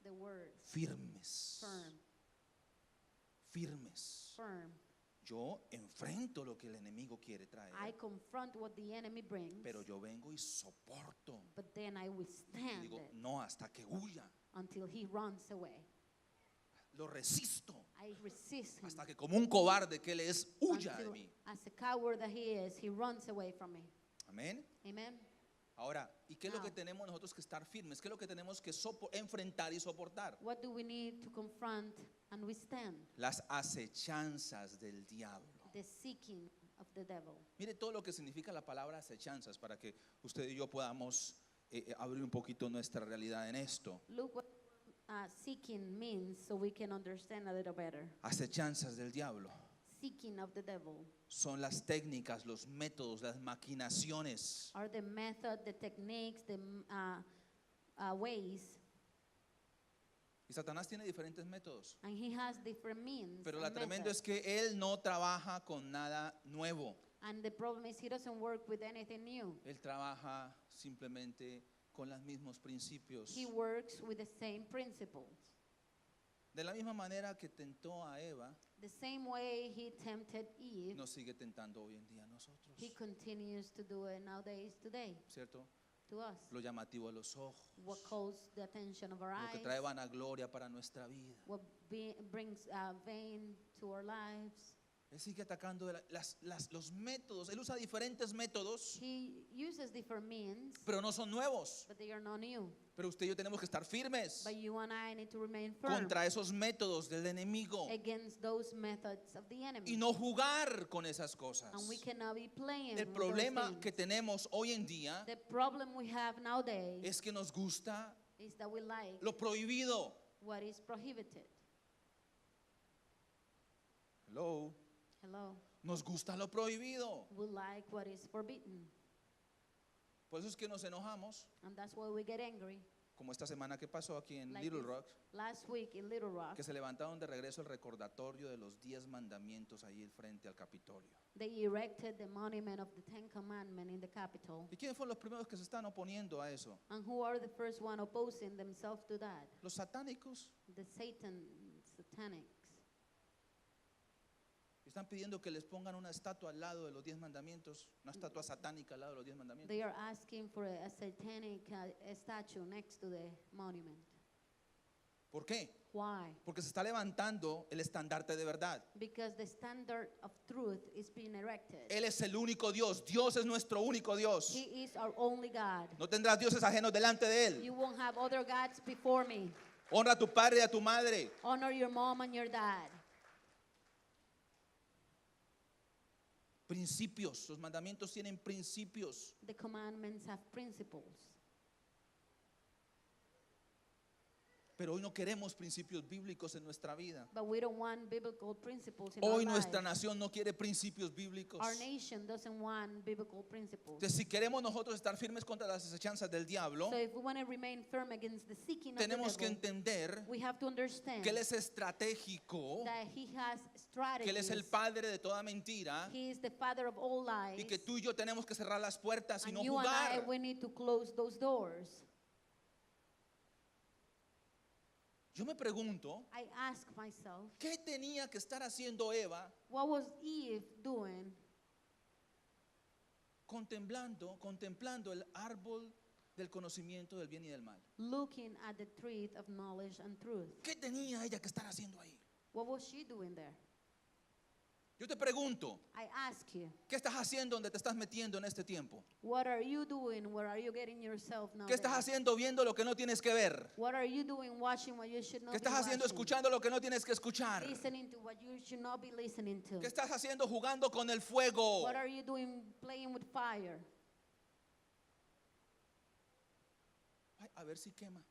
The word firmes. firm. Firmes. Firm. Yo enfrento lo que el enemigo quiere traer, I confront what the enemy brings, pero yo vengo y soporto. but then I Y withstand digo, it no, hasta que huya. until he runs away. Lo resisto I resist him hasta que como un cobarde que él es, huya de until, mí. as a coward that he is, he runs away from me. Amén. Amen. Ahora, ¿y qué es lo que Now. tenemos nosotros que estar firmes? ¿Qué es lo que tenemos que enfrentar y soportar? What do we need to confront and withstand? Las acechanzas del diablo. The seeking of the devil. Mire todo lo que significa la palabra acechanzas para que usted y yo podamos abrir un poquito nuestra realidad en esto. Look what seeking means so we can understand a little better. Acechanzas del diablo Seeking of the devil son las técnicas, los métodos, las maquinaciones are the method, the techniques, the ways, y Satanás tiene diferentes métodos. and he has different means. Pero and la tremendo methods. es que él no trabaja con nada nuevo. And the problem is he doesn't work with anything new. Él trabaja simplemente con los mismos principios. He works with the same principles. De la misma manera que tentó a Eva, The same way he tempted Eve, nos sigue tentando hoy en día a nosotros. he continues to do it nowadays, today, ¿Cierto? to us. Lo llamativo a los ojos, What calls the attention of our lo que eyes, trae vanagloria para nuestra vida. what brings vain to our lives. Él sigue atacando los métodos. Él usa diferentes métodos, He uses different means, pero no son nuevos. but they are not new. Pero usted y yo tenemos que estar firmes But you and I need to remain firm contra esos métodos del enemigo against those methods of the enemy. y no jugar con esas cosas. And we cannot be playing El with problema those que things. tenemos hoy en día The problem we have nowadays es que nos gusta is that we like lo prohibido. what is prohibited. Hello. Hello. Nos gusta lo prohibido. We like what is forbidden. Por eso es que nos enojamos, And that's why we get angry. como esta semana que pasó aquí en Like Little this Rock, last week in Little Rock, que se levantaron de regreso el recordatorio de los 10 mandamientos ahí frente al Capitolio. they erected the monument of the Ten Commandments in the Capitol. ¿Y quiénes fueron los primeros que se están oponiendo a eso? And who are the first one opposing themselves to that? Los satánicos. The satanics. Están pidiendo que les pongan una estatua al lado de los 10 mandamientos, una estatua satánica al lado de los 10 mandamientos. They are asking for a satanic statue next to the monument. ¿Por qué? Why? Porque se está levantando el estandarte de verdad. Because the standard of truth is being erected. Él es el único Dios. Dios es nuestro único Dios. He is our only God. No tendrás dioses ajenos delante de Él. You won't have other gods before me. Honra a tu padre y a tu madre. Honor your mom and your dad. Principios. Los mandamientos tienen principios. The commandments have principles. Pero hoy no queremos principios bíblicos en nuestra vida. But we don't want biblical principles in Hoy our nuestra life. nación no quiere principios bíblicos. Our nation doesn't want biblical principles. Entonces, si queremos nosotros estar firmes contra las acechanzas del diablo, So if we want to remain firm against the seeking of the tenemos que devil, entender we have to understand que Él es estratégico, that he has que Él es el strategies. padre de toda mentira He is the father of all lies. y que tú y yo tenemos que cerrar las puertas y And no you and I, jugar. we need to close those doors. Yo me pregunto, I ask myself, ¿qué tenía que estar haciendo Eva what was Eve doing contemplando el árbol del conocimiento del bien y del mal? looking at the tree of knowledge and truth? ¿Qué tenía ella que estar haciendo ahí? What was she doing there? Yo te pregunto, I ask you, ¿qué estás haciendo donde te estás metiendo en este tiempo? what are you doing? Where are you getting yourself now? ¿Qué estás haciendo viendo lo que no tienes que ver? What are you doing watching what you should not ¿Qué be estás haciendo watching? escuchando lo que no tienes que escuchar? Listening to what you should not be listening to. ¿Qué estás haciendo jugando con el fuego? What are you doing playing with fire? Ay, a ver si quema.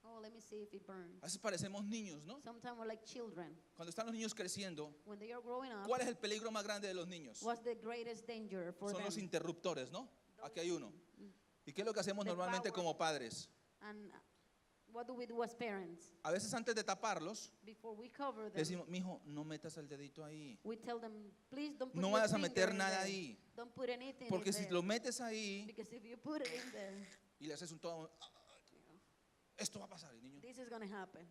Oh, let me see if it burns. A veces parecemos niños, ¿no? Sometimes we're like children. Cuando están los niños creciendo, When they are growing up, ¿cuál es el peligro más grande de los niños? what's the greatest danger for Son them? los interruptores, ¿no? Aquí hay uno. ¿Y qué es lo que hacemos The normalmente power. como padres? And what do we do as parents? A veces antes de taparlos, Before we cover them, decimos, mijo, no metas el dedito ahí. we tell them, please don't put No your vayas a finger meter in nada there. ahí. Don't put anything Porque in si there. lo metes ahí Because if you put it in there, y le haces un todo, esto va a pasar, el niño. this is going to happen.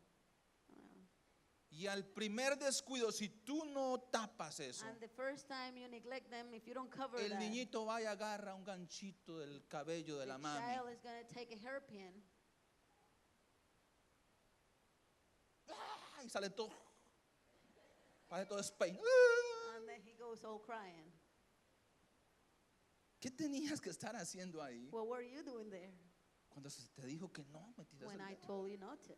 Y al primer descuido, si tú no tapas eso, And the first time you neglect them, if you don't cover el that, niñito va y agarra un ganchito del cabello de the la mami. child is going to take a hairpin ¡Ah! Y sale todo. Parece todo Spain. and then he goes all crying. ¿Qué tenías que estar haciendo ahí What were you doing there cuando se te dijo que no metieras when el I dedo? told you not to?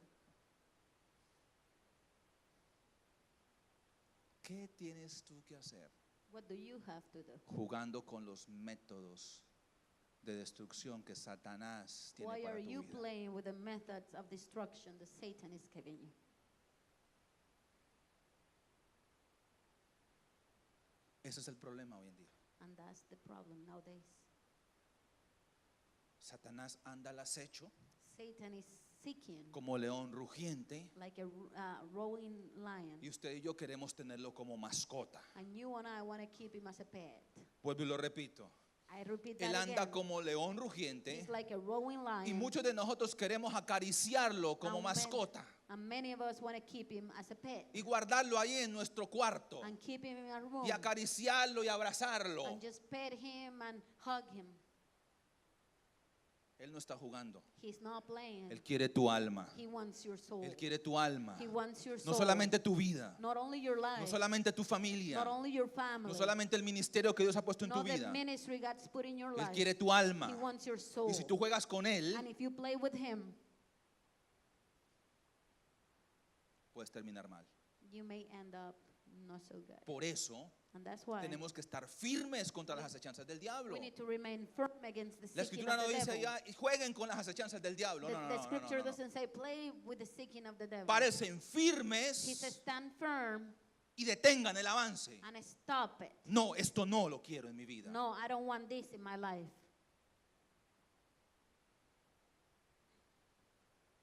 ¿Qué tienes tú que hacer What do you have to do? jugando con los métodos de destrucción que Satanás tiene Why para are tu you vida? playing with the methods of destruction that Satan is giving you? Ese es el problema hoy en día. And that's the problem nowadays. Satanás anda al acecho Satan is seeking como león rugiente like a rolling lion. y usted y yo queremos tenerlo como mascota. And you and I want to keep him as a pet. Vuelvo y lo repito. I repeat Él that anda again. como león rugiente He's like a rolling lion. y muchos de nosotros queremos acariciarlo como And mascota And many of us want to keep him as a pet. y guardarlo ahí en nuestro cuarto And keep him in our room. y acariciarlo y abrazarlo. And just pet him and hug him. Él no está jugando. He's not playing. Él quiere tu alma. He wants your soul. Él quiere tu alma. He wants your No soul. solamente tu vida. Not only your life. No solamente tu familia. Not only your family. No solamente el ministerio que Dios ha puesto en tu Not the vida. ministry God's put in your Él life. quiere tu alma. He wants your soul. Y si tú juegas con Él, And if you play with him, puedes terminar mal. you may end up not so good. Por eso And that's why tenemos que estar firmes contra las acechanzas del diablo. we need to remain firm against the La seeking escritura of no the dice devil. ya jueguen con las acechanzas del diablo. The, No, no, the no, no, scripture no, no. doesn't say play with the seeking of the devil. Parecen He firmes says stand firm y detengan el avance. and stop it. No, esto no lo quiero en mi vida. No, I don't want this in my life.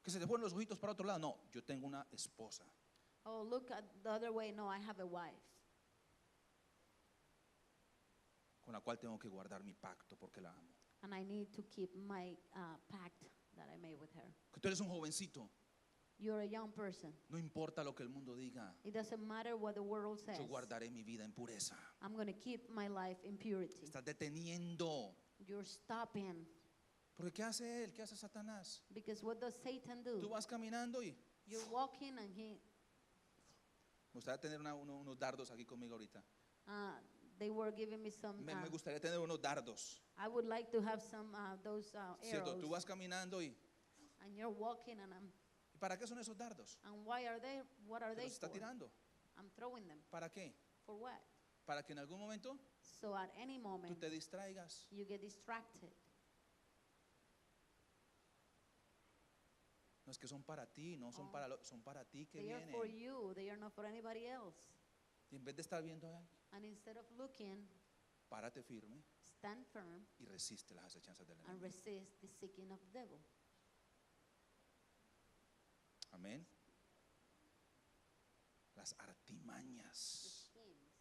Que se te fueron los ojitos para otro lado. No, yo tengo una esposa Oh, look at the other way. No, I have a wife con la cual tengo que guardar mi pacto porque la amo. and I need to keep my pact that I made with her. Que tú eres un jovencito. You're a young person. No importa lo que el mundo diga. It doesn't matter what the world says. Yo guardaré mi vida en pureza. I'm going to keep my life in purity. Estás deteniendo. You're stopping. Porque ¿qué hace él? ¿Qué hace Satanás? Because what does Satan Tú do? vas caminando y You're walking and he, me gustaría tener unos dardos aquí conmigo ahorita. they were giving me some, Me gustaría tener unos dardos. I would like to have some, those ¿Cierto? arrows. Tú vas caminando y And you're walking and ¿y para qué son esos dardos? why are they, what are Te they los está for? tirando. I'm throwing them. ¿Para qué? For what? Para que en algún momento So at any tú moment, te distraigas. you get distracted. No es que son para ti, no son son para ti que They are for vienen. you. They are not for anybody else. Y en vez de estar viendo, ay, And instead of looking, párate firme stand firm y resiste las acechanzas del and enemigo. resist the seeking of the devil. Amén. Las The artimañas, schemes,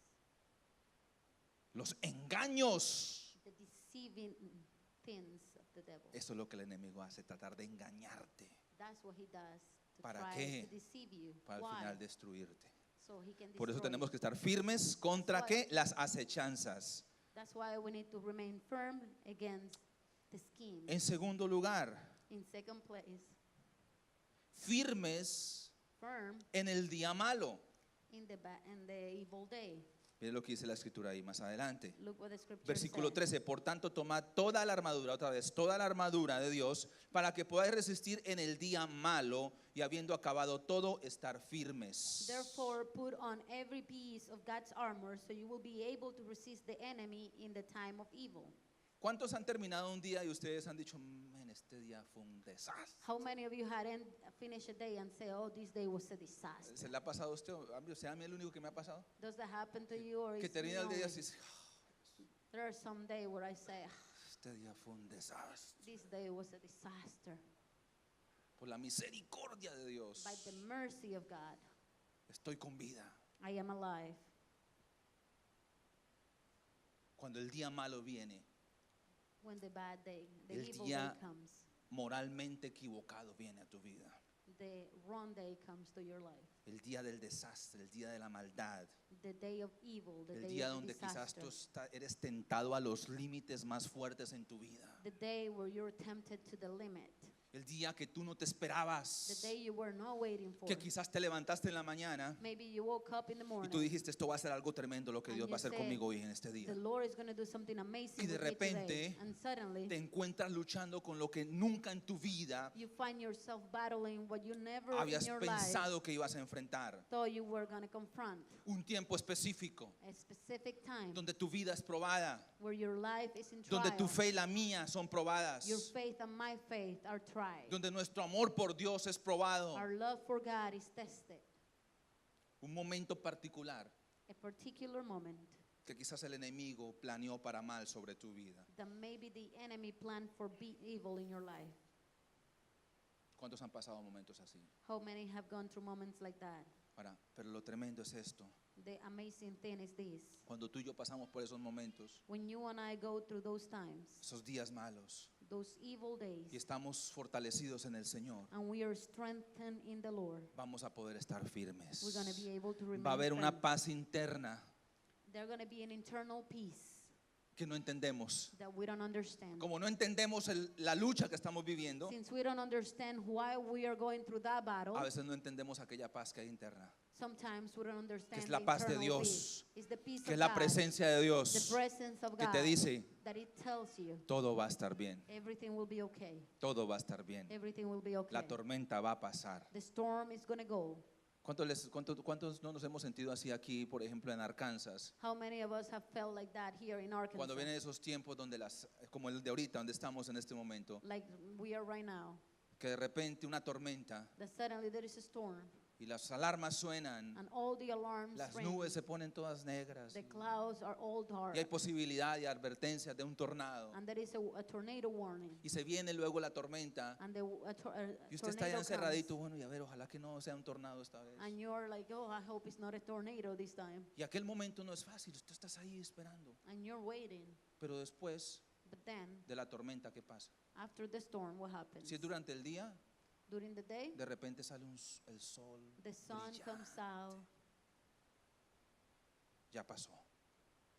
los engaños. the deceiving things of the devil. Eso es lo que el enemigo hace, tratar de engañarte That's what he does to ¿Para try qué? to deceive you. para al Why? final destruirte. So he can Por eso destroy tenemos you. que estar firmes contra That's ¿qué? Las acechanzas. That's why we need to remain firm against the schemes. En segundo lugar, In second place, firmes firm en el día malo. in the evil day. Mire lo que dice la escritura ahí más adelante. Look what the scripture Versículo says. 13, por tanto tomad toda la armadura, otra vez, toda la armadura de Dios, para que podáis resistir en el día malo y habiendo acabado todo, estar firmes. Therefore, put on every piece of God's armor so you will be able to resist the enemy in the time of evil. ¿Cuántos han terminado un día y ustedes han dicho, "Men, este día fue un desastre"? How many of you hadn't finished a day and say, "Oh, this day was a disaster"? ¿Se le ha pasado a usted? O sea, a mí es el único que me ha pasado. Does that happen to you, or Que is termina el me día y only? dice, There are some days where I say, este día fue un desastre. "This day was a disaster." Por la misericordia de Dios, By the mercy of God, estoy con vida. I am alive. Cuando el día malo viene, When the bad day, the El evil día- day comes, moralmente equivocado viene a tu vida. the wrong day comes to your life. El día del desastre, el día de la maldad. The day of evil, the El day día of donde quizás disaster. tú eres tentado a los límites más fuertes en tu vida. The day where you're tempted to the limit. El día que tú no te The esperabas. day you were not waiting for. Que quizás te levantaste en la mañana Maybe you woke up in the y morning. tú dijiste, esto va a ser algo tremendo lo que And Dios you va a hacer said, conmigo hoy en este día. The Lord is going to do something amazing Y de with me today. repente And suddenly Te encuentras luchando con lo que nunca en tu vida you find yourself battling what you never in habías your life pensado que ibas a enfrentar. thought you were going to confront. Un tiempo específico A specific time donde tu vida es probada, where your life is in trial. donde tu fe y la mía son probadas, Your faith and my faith are tried. donde nuestro amor por Dios es probado. Our love for God is tested. Un momento particular A particular moment que quizás el enemigo planeó para mal sobre tu vida. that maybe the enemy planned for evil in your life. ¿Cuántos han pasado momentos así? How many have gone through moments like that? Ahora, pero lo tremendo es esto. The amazing thing is this. Cuando tú y yo pasamos por esos momentos, When you and I go through those times, esos días malos, those evil days, y estamos fortalecidos en el Señor, and we are strengthened in the Lord, vamos a poder estar firmes. we're going to be able to remain Va a haber una firm. paz interna There's going to be an internal peace que no entendemos. that we don't understand. Como no entendemos la lucha que estamos viviendo, Since we don't understand why we are going through that battle, a veces no entendemos aquella paz que hay interna, sometimes we don't understand es la the paz de internal Dios, peace. It's the peace que es of la God, presencia de the Dios, presence of que God, te dice, that it tells you todo va a estar bien, everything will be okay. todo va a estar bien. Everything will be okay. La tormenta va a pasar. The storm is going to go. ¿Cuántos no nos hemos sentido así aquí, por ejemplo, en Arkansas? How many of us have felt like that here in Arkansas? Cuando vienen esos tiempos donde como el de ahorita, donde estamos en este momento, Like we are right now. que de repente una tormenta That suddenly there is a storm y las alarmas suenan, and all the alarms las ring. nubes se ponen todas negras The clouds are all dark. y hay posibilidad y advertencias de un tornado. And there is a tornado warning. Y se viene luego la tormenta And y usted está ya tornado encerradito, comes. bueno, y a ver, ojalá que no sea un tornado esta vez. And you're like, oh, I hope it's not a tornado this time. Y aquel momento no es fácil, tú estás ahí esperando. And you're waiting. Pero después But then, de la tormenta, ¿qué pasa? after the storm, what happens? Si es durante el día, During the day, de repente sale el sol, the sun brillante. comes out. Ya pasó.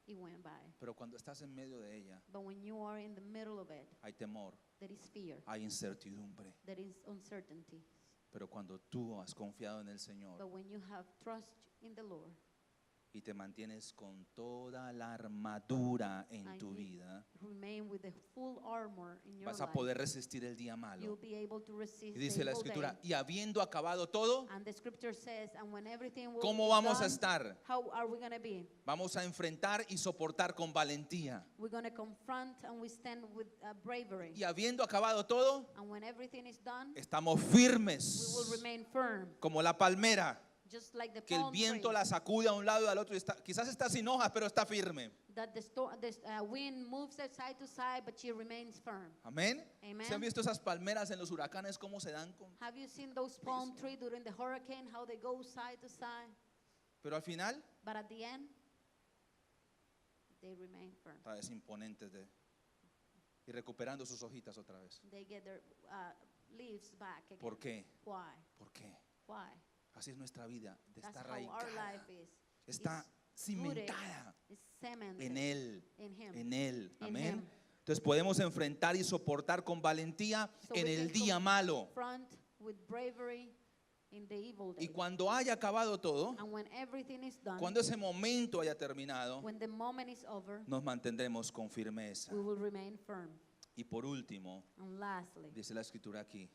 It went by. Pero cuando estás en medio de ella, But when you are in the middle of it, hay temor, there is fear, hay incertidumbre. there is uncertainty. Pero cuando tú has confiado en el Señor But when you have trust in the Lord y y te mantienes con toda la armadura en and tu you vida, remain with the full armor in your vas a life, poder resistir el día you'll malo. be able to resist Y dice the la evil escritura, day. y habiendo acabado todo, And the scripture says, and when everything will ¿cómo be vamos a done, estar? how are we going to be? Vamos a enfrentar y soportar con valentía. We're going to confront and we stand with bravery. Y habiendo acabado todo, And when everything is done, estamos we will firmes, remain firm, como la palmera, just like the que el palm viento tree, la sacude a un lado y al otro. Quizás está sin hojas, pero está firme. that the wind moves it side to side, but she remains firm. Amén. Amen. ¿Se han visto esas palmeras en los huracanes cómo se dan con? Have you seen those palm trees during the hurricane, how they go side to side? Pero al final, But at the end, they remain firm. otra vez imponentes y recuperando sus hojitas otra vez. They get their leaves back again. ¿Por qué? Why? ¿Por qué? Why? Así es nuestra vida, That's está how our arraigada, life is. está It's rooted, cimentada it's cemented en Él, in Him. en Él. In Amén. Him. Entonces podemos enfrentar y soportar con valentía So en we el can día malo. confront with bravery in the evil day. Y cuando haya acabado todo, And when everything is done, cuando ese momento haya terminado, when the moment is over, nos mantendremos con firmeza. we will remain firm. Y por último, And lastly, dice la escritura aquí,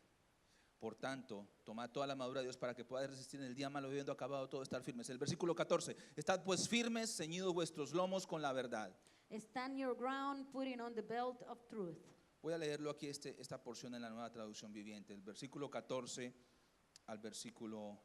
por tanto, tomad toda la armadura de Dios para que podáis resistir en el día malo, habiendo acabado todo, estar firmes. El versículo 14, estad pues firmes, ceñidos vuestros lomos con la verdad. stand your ground, putting on the belt of truth. Voy a leerlo aquí, esta porción en la Nueva Traducción Viviente, el versículo 14 al versículo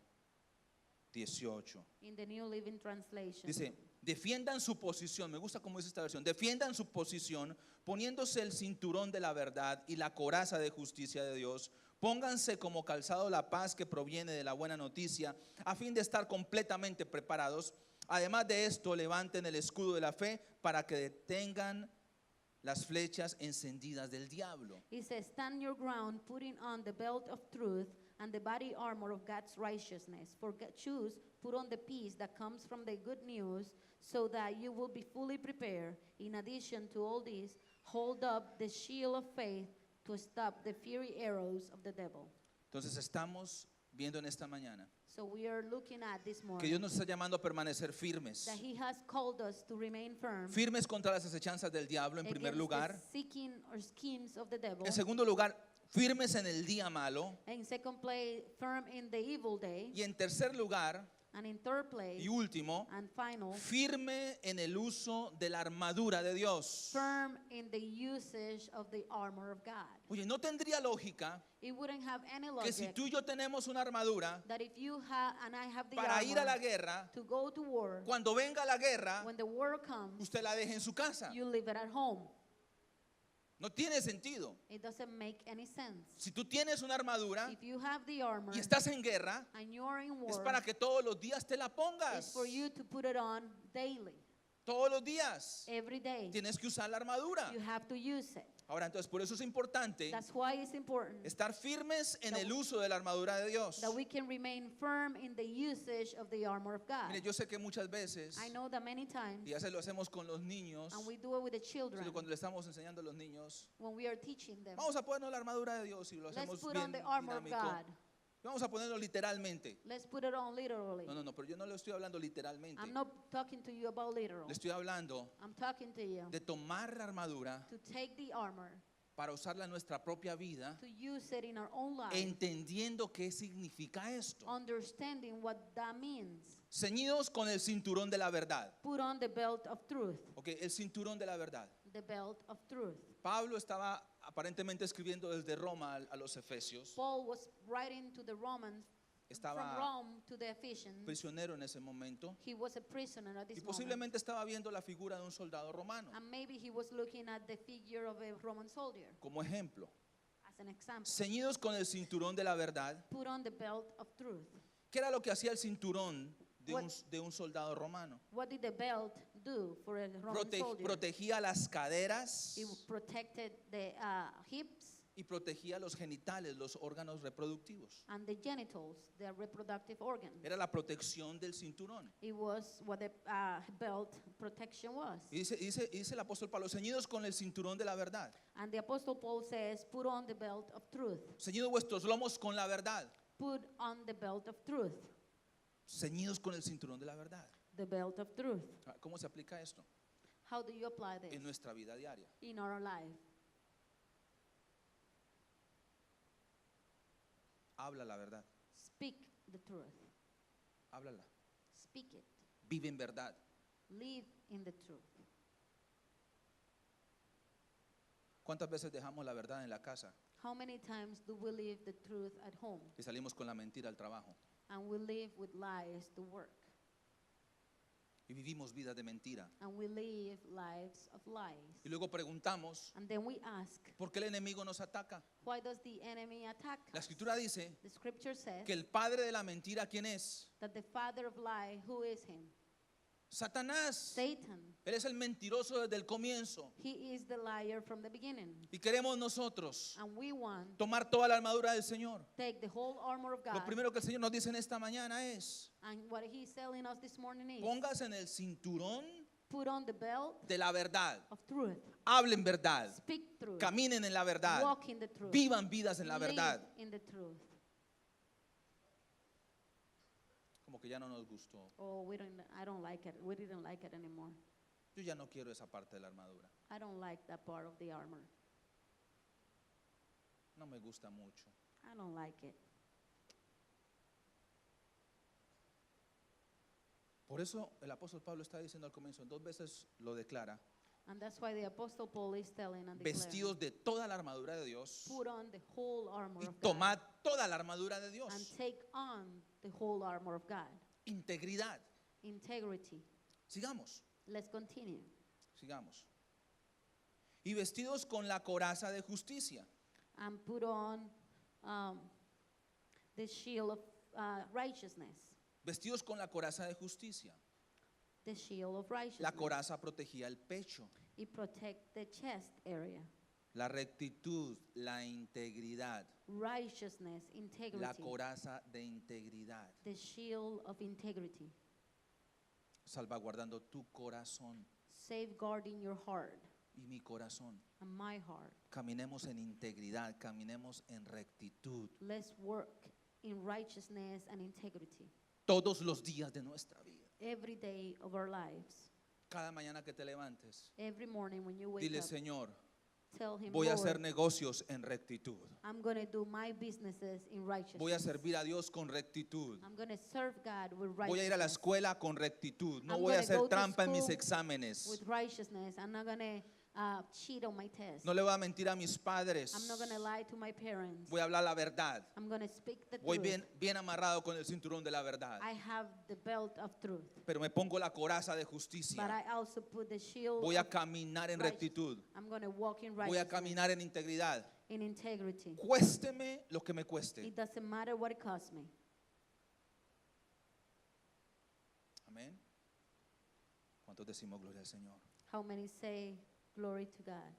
18. In the New Living Translation. Dice, defiendan su posición, me gusta cómo dice esta versión, defiendan su posición poniéndose el cinturón de la verdad y la coraza de justicia de Dios. Pónganse como calzado la paz que proviene de la buena noticia, a fin de estar completamente preparados. Además de esto, levanten el escudo de la fe para que detengan las flechas encendidas del diablo. He says, stand your ground, putting on the belt of truth and the body armor of God's righteousness. For choose, put on the peace that comes from the good news, so that you will be fully prepared. In addition to all this, hold up the shield of faith to stop the fiery arrows of the devil. Entonces estamos viendo en esta mañana So we are looking at this que morning Dios nos está llamando a permanecer firmes. that He has called us to remain firm Firmes contra las acechanzas del diablo en primer against lugar. the seeking or schemes of the devil. En segundo lugar, firmes en el día malo. In second place, firm in the evil day. Y en tercer lugar And in third place, y último, and final, firme en el uso de la armadura de Dios. firm in the usage of the armor of God. Oye, no tendría lógica It wouldn't have any que si logic tú y yo tenemos una armadura that if you have and I have the para ir a la armor guerra, to go to war, cuando venga la guerra, when the war comes, usted la deje en su casa. you leave it at home. No tiene sentido. It doesn't make any sense. Si tú tienes una armadura If you have the armor y estás en guerra, and you're in es war, para que todos los días te la it's pongas. for you to put it on daily, Todos los días every day. tienes que usar la armadura. You have to use it. Ahora, entonces, por eso es importante That's why it's important estar firmes en el uso de la armadura de Dios. that we can remain firm in the usage of the armor of God. Mire, yo sé que muchas veces, I know that many times, y ya se lo hacemos con los niños, and we do it with the children, cuando le estamos enseñando a los niños, when we are teaching them. vamos a ponernos la armadura de Dios y lo Let's hacemos put bien on the armor of dinámico. God. Vamos a ponerlo literalmente. Let's put it on literally. No, pero yo no le estoy hablando literalmente. I'm not talking to you about literal. Le estoy hablando I'm talking to you de tomar la armadura to take the armor, para usarla en nuestra propia vida, to use it in our own life, entendiendo qué significa esto. understanding what that means. Ceñidos con el cinturón de la verdad. Put on the belt of truth. Ok, el cinturón de la verdad. The belt of truth. Pablo estaba aparentemente escribiendo desde Roma a los Efesios. Paul was writing to the Romans from Estaba Rome to the Ephesians. prisionero en ese momento He was a prisoner at y this moment. posiblemente estaba viendo la figura de un soldado romano And maybe he was looking at the figure of a Roman soldier como ejemplo. as an example. Ceñidos con el cinturón de la verdad. Put on the belt of truth. ¿Qué era lo que hacía el cinturón What- de un soldado romano? What did the belt do for a Roman soldier? Protegía las caderas It protected the hips y protegía los genitales, los órganos reproductivos. and the genitals, the reproductive organs. Era la protección del cinturón. It was what the belt protection was. Y dice el apóstol Pablo, ceñidos con el cinturón de la verdad. And the Apostle Paul says, put on the belt of truth. Ceñidos vuestros lomos con la verdad. Put on the belt of truth. Ceñidos con el cinturón de la verdad. the belt of truth. ¿Cómo se aplica esto? How do you apply this En nuestra vida diaria. in our life? Habla la verdad. Speak the truth. Háblala. Speak it. Vive en verdad. Live in the truth. ¿Cuántas veces dejamos la verdad en la casa How many times do we live the truth at home y salimos con la mentira al trabajo? and we live with lies to work Y vivimos vidas de mentira. and we live lives of lies? Y luego preguntamos, And then we ask, ¿por qué el enemigo nos ataca? why does the enemy attack La us? escritura dice The scripture says que el padre de la mentira, ¿quién es? that the father of lie, who is him? Satanás. Satan. Él es el mentiroso desde el comienzo. He is the liar from the beginning. Y queremos nosotros And we want tomar toda la armadura del Señor. take the whole armor of Lo God. primero que el Señor nos dice en esta mañana es, And what he's telling us this morning is, póngase en el cinturón put on the belt de la verdad. of truth. Hablen verdad. Speak truth. Caminen en la verdad. Walk in the truth. Vivan vidas en la Live verdad. in the truth. Como que ya no nos gustó. Oh, I don't like it. We didn't like it anymore. Yo ya no quiero esa parte de la armadura. I don't like that part of the armor. No me gusta mucho. I don't like it. Por eso el apóstol Pablo está diciendo al comienzo, 2 veces lo declara, And that's why the Apostle Paul is telling and declaring, vestidos de toda la armadura de Dios put on the whole armor y of God tomad toda la armadura de and Dios. take on the whole armor of God. Integridad. Integrity. Sigamos, Let's continue. sigamos. Y vestidos con la coraza de justicia. And put on the shield of righteousness. Vestidos con la coraza de justicia. The shield of righteousness. La coraza protegía el pecho, It protects the chest area. la rectitud, la integridad, Righteousness, integrity. la coraza de integridad, The shield of integrity. salvaguardando tu corazón Safeguarding your heart y mi corazón. and my heart. Caminemos en integridad, caminemos en rectitud Let's work in righteousness and integrity todos los días de nuestra vida. every day of our lives. Cada mañana que te levantes, Every morning when you wake dile, up, Señor, tell him, voy a Lord, hacer negocios en rectitud. I'm going to do my businesses in righteousness. Voy a servir a Dios con rectitud. I'm going to serve God with righteousness. Voy a ir a la escuela con rectitud. No I'm voy a gonna hacer go to trampa en mis school exámenes. with righteousness. I'm not going to cheat on my test. No le voy a mentir a mis padres. I'm not going to lie to my parents. Voy a hablar la verdad. I'm going to speak the Voy truth. bien amarrado con el cinturón de la verdad. I have the belt of truth, Pero me pongo la coraza de but justicia. I also put the shield Voy a of caminar en righteousness. rectitud. I'm going to walk in Voy a righteousness, caminar en integridad. in integrity. Cuésteme lo que me cueste. It doesn't matter what it costs me. Amén. ¿Cuántos decimos gloria al Señor? How many say glory to God?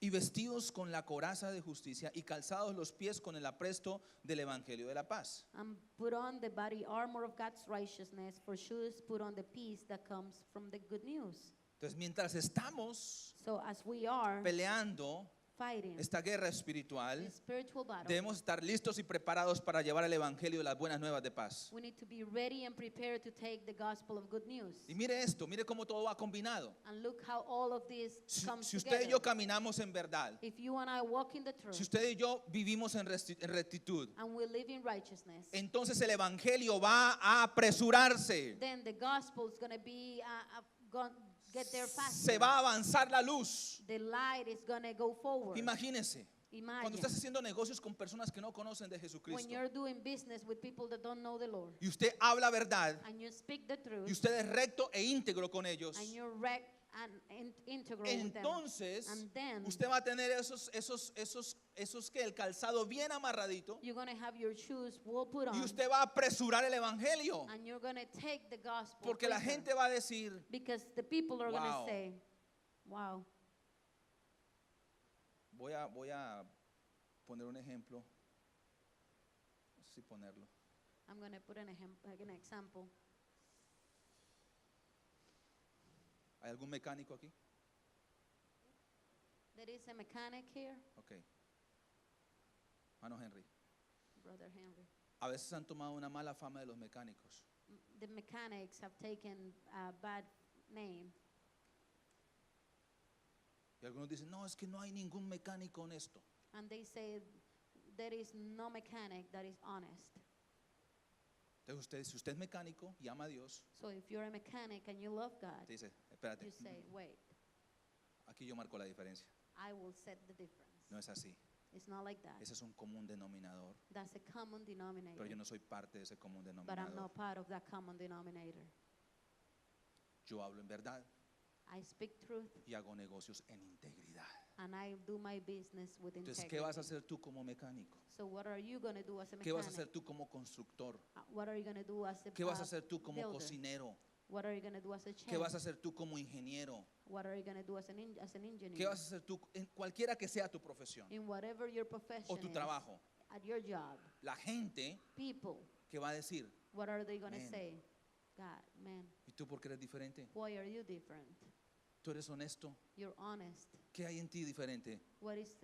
Y vestidos con la coraza de justicia y calzados los pies con el apresto del evangelio de la paz. And put on the body armor of God's righteousness. For shoes, put on the peace that comes from the good news. Entonces, mientras estamos So as we are peleando fighting esta guerra the espiritual, spiritual battle, debemos estar listos y preparados para llevar el evangelio de las buenas nuevas de paz. we need to be ready and prepared to take the gospel of good news. Y mire esto, mire cómo todo va combinado. And look how all of this comes Si usted together. y yo caminamos en verdad, If you and I walk in the truth si usted y yo vivimos en rectitud, and we live in righteousness, entonces el evangelio va a apresurarse. then the gospel is going to be get there faster. Se va a avanzar la luz. The light is going to go forward. Imagínese, cuando Imagine estás haciendo negocios con personas que no conocen de when Jesucristo you're doing business with people that don't know the Lord, y usted habla verdad and you speak the truth, y usted es recto e íntegro con ellos, and you're rect and integral with them, entonces and then usted va a tener esos que el calzado bien amarradito you're going to have your shoes well put on, y usted va a apresurar el evangelio and you're going to take the gospel porque la quicker, gente va a decir, because the people are going Wow. to say, wow. voy a poner un ejemplo, no sé si ponerlo. I'm going to put an example. ¿Hay algún mecánico aquí? There is a mechanic here, Ok. Mano Henry. Brother Henry. A veces han tomado una mala fama de los mecánicos. the mechanics have taken a bad name. Y algunos dicen, no, es que no hay ningún mecánico honesto. And they say there is no mechanic that is honest. Entonces usted, si usted es mecánico y ama a Dios, So if you're a mechanic and you love God, te dice, espérate, you say, wait, aquí yo marco la diferencia. I will set the difference. No es así. It's not like that. Ese es un común denominador. That's a common denominator. Pero yo no soy parte de ese común But I'm denominador. not part of that common denominator. Yo hablo en verdad I speak truth y hago negocios en integridad. and I do my business with Entonces, integrity. ¿qué vas a hacer tú como mecánico? So what are you going to do as a ¿Qué vas a mechanic? hacer tú como constructor? What are you going to do as a ¿Qué vas a hacer tú como builder? cocinero? What are you going to do as a chef? ¿Qué vas a hacer tú como ingeniero? What are you going to do as an engineer? ¿Qué vas a hacer tú en cualquiera que sea tu profesión In whatever your profession o tu is, trabajo? at your job, La gente people, que va a decir, what are they going to Man. say? God, man, ¿y tú por qué eres diferente? why are you different? ¿Tú eres honesto? You're honest. ¿Qué hay en ti diferente? What is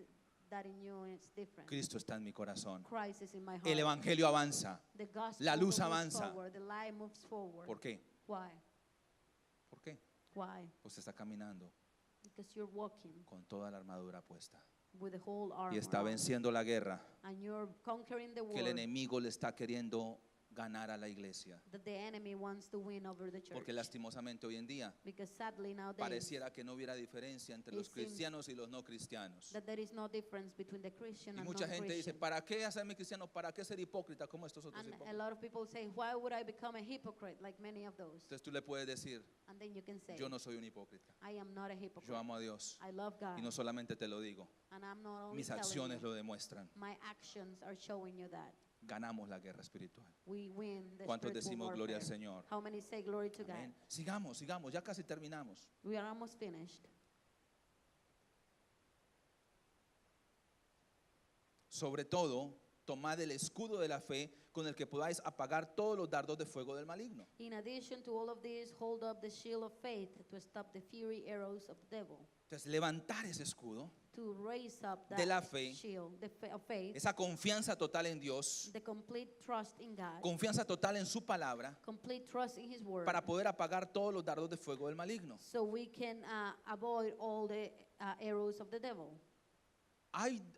that in you is different? Cristo está en mi corazón. Christ is in my heart. El evangelio avanza. The gospel La luz moves avanza. forward, the light moves forward. ¿Por qué? Why? ¿Por qué? Why? Pues está caminando Because you're walking con toda la armadura puesta with the whole armor y está on, venciendo la guerra and you're conquering the que el war enemigo le está queriendo ganar a la iglesia. that the enemy wants to win over the church. Porque lastimosamente hoy en día Because sadly nowadays pareciera que no hubiera diferencia entre los It seems cristianos y los no cristianos. that there is no difference between the Christian Y and mucha gente dice, non-Christian. ¿para qué hacerme cristiano? ¿Para qué ser hipócrita como estos otros And a hipócritas? lot of people say, why would I become a hypocrite like many of those? Entonces tú le puedes decir, And then you can say, yo no soy un hipócrita. I am not a hypocrite. Yo amo a Dios. I love God. Y no solamente te lo digo, And I'm not only mis telling acciones you, lo demuestran. my actions are showing you that. Ganamos la guerra espiritual. We win the ¿Cuántos spiritual decimos gloria al warfare. Señor? How many say glory to God? Amén. Sigamos, sigamos, ya casi terminamos. We are almost finished. Sobre todo, tomad el escudo de la fe con el que podáis apagar todos los dardos de fuego del maligno. In addition to all of this, hold up the shield of faith to stop the fiery arrows of the devil. Entonces, levantar ese escudo, To raise up that De la fe, shield of faith, esa confianza total en Dios, the complete trust in God, confianza total en su palabra, complete trust in His word, para poder apagar todos los dardos de fuego del maligno. so we can avoid all the arrows of the devil.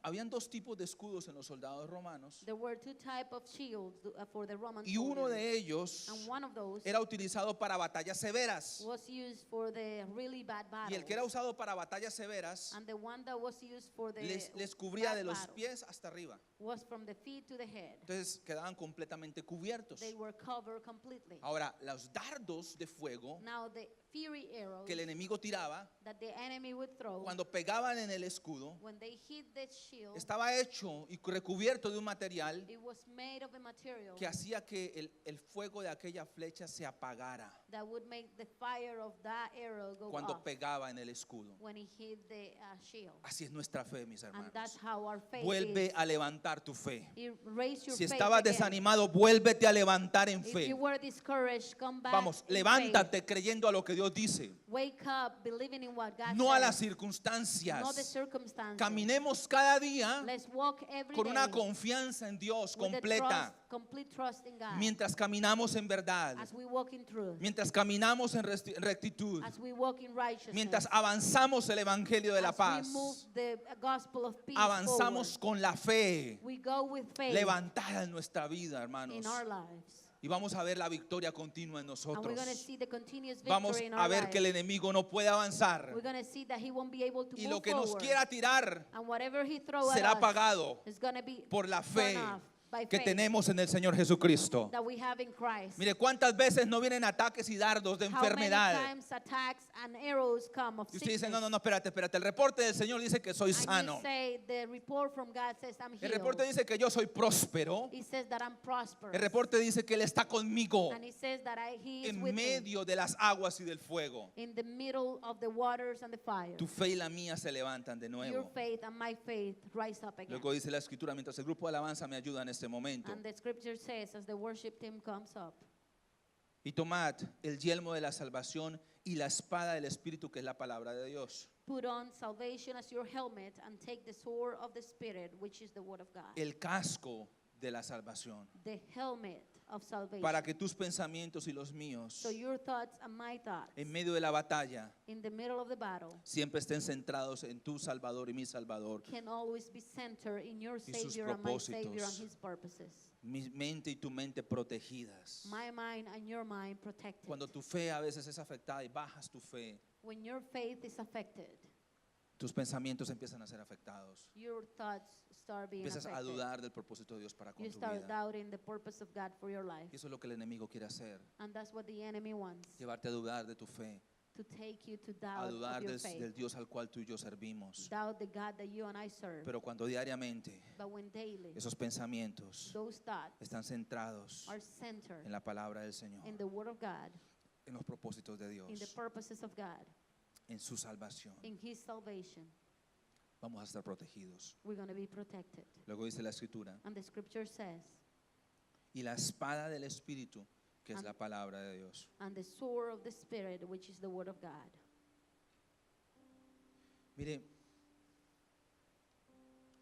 Habían dos tipos de escudos en los soldados romanos There were two types of shields for the Roman y uno soldiers. de ellos And one of those era utilizado para batallas severas. was used for the really bad battles. Y el que era usado para batallas severas And the one that was used for the les cubría bad de los battles pies hasta arriba. was from the feet to the head. Entonces quedaban completamente cubiertos. They were covered completely. Ahora, los dardos de fuego Now the fiery arrows que el enemigo tiraba, that the enemy would throw, cuando pegaban en el escudo, when they hit the shield, estaba hecho y recubierto de un material it was made of a material que hacía que el fuego de aquella flecha se apagara that would make the fire of that arrow go cuando off pegaba en el escudo. when it hit the shield. Así es nuestra fe, mis And hermanos. that's how our faith Vuelve is. a levantar tu fe. Raise your Si faith estabas again. desanimado, vuélvete a levantar en If fe. you were discouraged, come back. Vamos, in levántate creyendo a lo que Dios dice, faith. Wake up, believing in what God no a las says, circunstancias. not the circumstances. Caminemos cada día Let's walk every con day una confianza en Dios with the completa, complete trust in God. mientras caminamos en verdad, As we walk in truth, mientras caminamos en rectitud, as we walk in righteousness, mientras avanzamos el evangelio de la as paz, we move the gospel of peace avanzamos forward, con la fe we go with faith levantada en nuestra vida, hermanos. in our lives. Y vamos a ver la victoria continua en And we're nosotros. going to see the continuous Vamos victory in a our ver que el lives. enemigo no puede avanzar. We're going to see that he won't be able to Y move lo que nos forward. quiera tirar And whatever he throws at será us pagado is going to be por la fe burned off by que faith tenemos en el Señor Jesucristo. that we have in Christ. Mire, cuántas veces no vienen ataques y dardos de How many enfermedad. times attacks and arrows come of Y usted dice, sickness. no, espérate. El reporte del Señor dice que soy And sano. you say, the report from God says I'm El healed. reporte dice que yo soy próspero. He says that I'm prosperous. El reporte dice que Él está conmigo And he says that he is en with me medio de las aguas y del fuego. in the middle of the waters and the fire. Tu fe y la mía se levantan de Your nuevo. faith and my faith rise up again. Luego dice la escritura, mientras el grupo de alabanza me ayuda en este momento. And the scripture says, as the worship team comes up, Y tomad el yelmo de la salvación y la espada del Espíritu, que es la palabra de Dios. put on salvation as your helmet and take the sword of the Spirit, which is the word of God. El casco de la salvación. The helmet of salvation. para que tus pensamientos y los míos So your thoughts and my thoughts en medio de la batalla in the middle of the battle siempre estén centrados en tu Salvador y mi Salvador. can always be centered in your Y sus Savior and my Savior and propósitos. His purposes. Mi mente y tu mente protegidas. My mind and your mind protected. Cuando tu fe a veces es afectada y bajas tu fe, When your faith is affected, tus pensamientos empiezan a ser afectados. your thoughts start being Empiezas a affected. dudar del propósito de Dios para con You tu start vida. doubting the purpose of God for your life. Y eso es lo que el enemigo quiere hacer. And that's what the enemy wants, Llevarte a dudar de tu fe. to take you to A doubt of dudar your del faith. Dios al cual tú y yo servimos. Doubt the God that you and I serve. Pero cuando diariamente But when daily esos pensamientos those thoughts están centrados are centered en la palabra del Señor, in the Word of God, en los propósitos de in the Dios, purposes of God, en su salvación, in His salvation, vamos a estar protegidos. we're going to be protected. Luego dice la Escritura, And the scripture says, y la espada del Espíritu, que es And- la palabra de Dios. and the sword of the Spirit, which is the Word of God. Mire,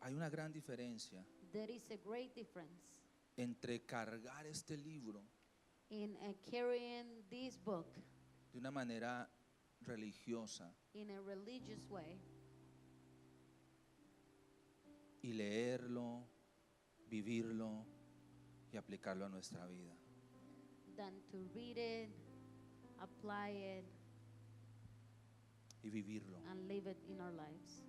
hay una gran diferencia There is a great difference entre cargar este libro in carrying this book de una manera religiosa in a religious way y leerlo, vivirlo y aplicarlo a nuestra vida. than to read it, apply it, Y vivirlo. and live it in our lives.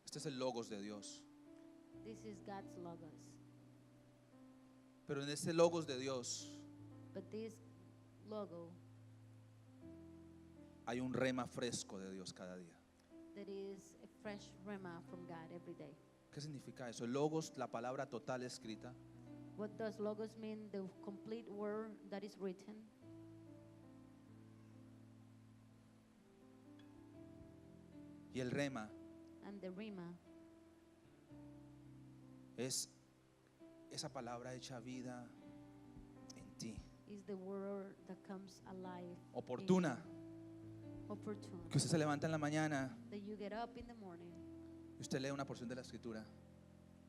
Este es el logos de Dios. This is God's logos. Pero en este logos de Dios But this logo, hay un rema fresco de Dios cada día. that is a fresh rhema from God every day. ¿Qué significa eso? Logos, la palabra total escrita, What does logos mean? The complete word that is written. y el rema And the rhema es esa palabra hecha vida en ti. is the word that comes alive. in Oportuna. you. Opportune. Que usted se levanta en la mañana That you get up in the morning y usted lee una porción de la escritura.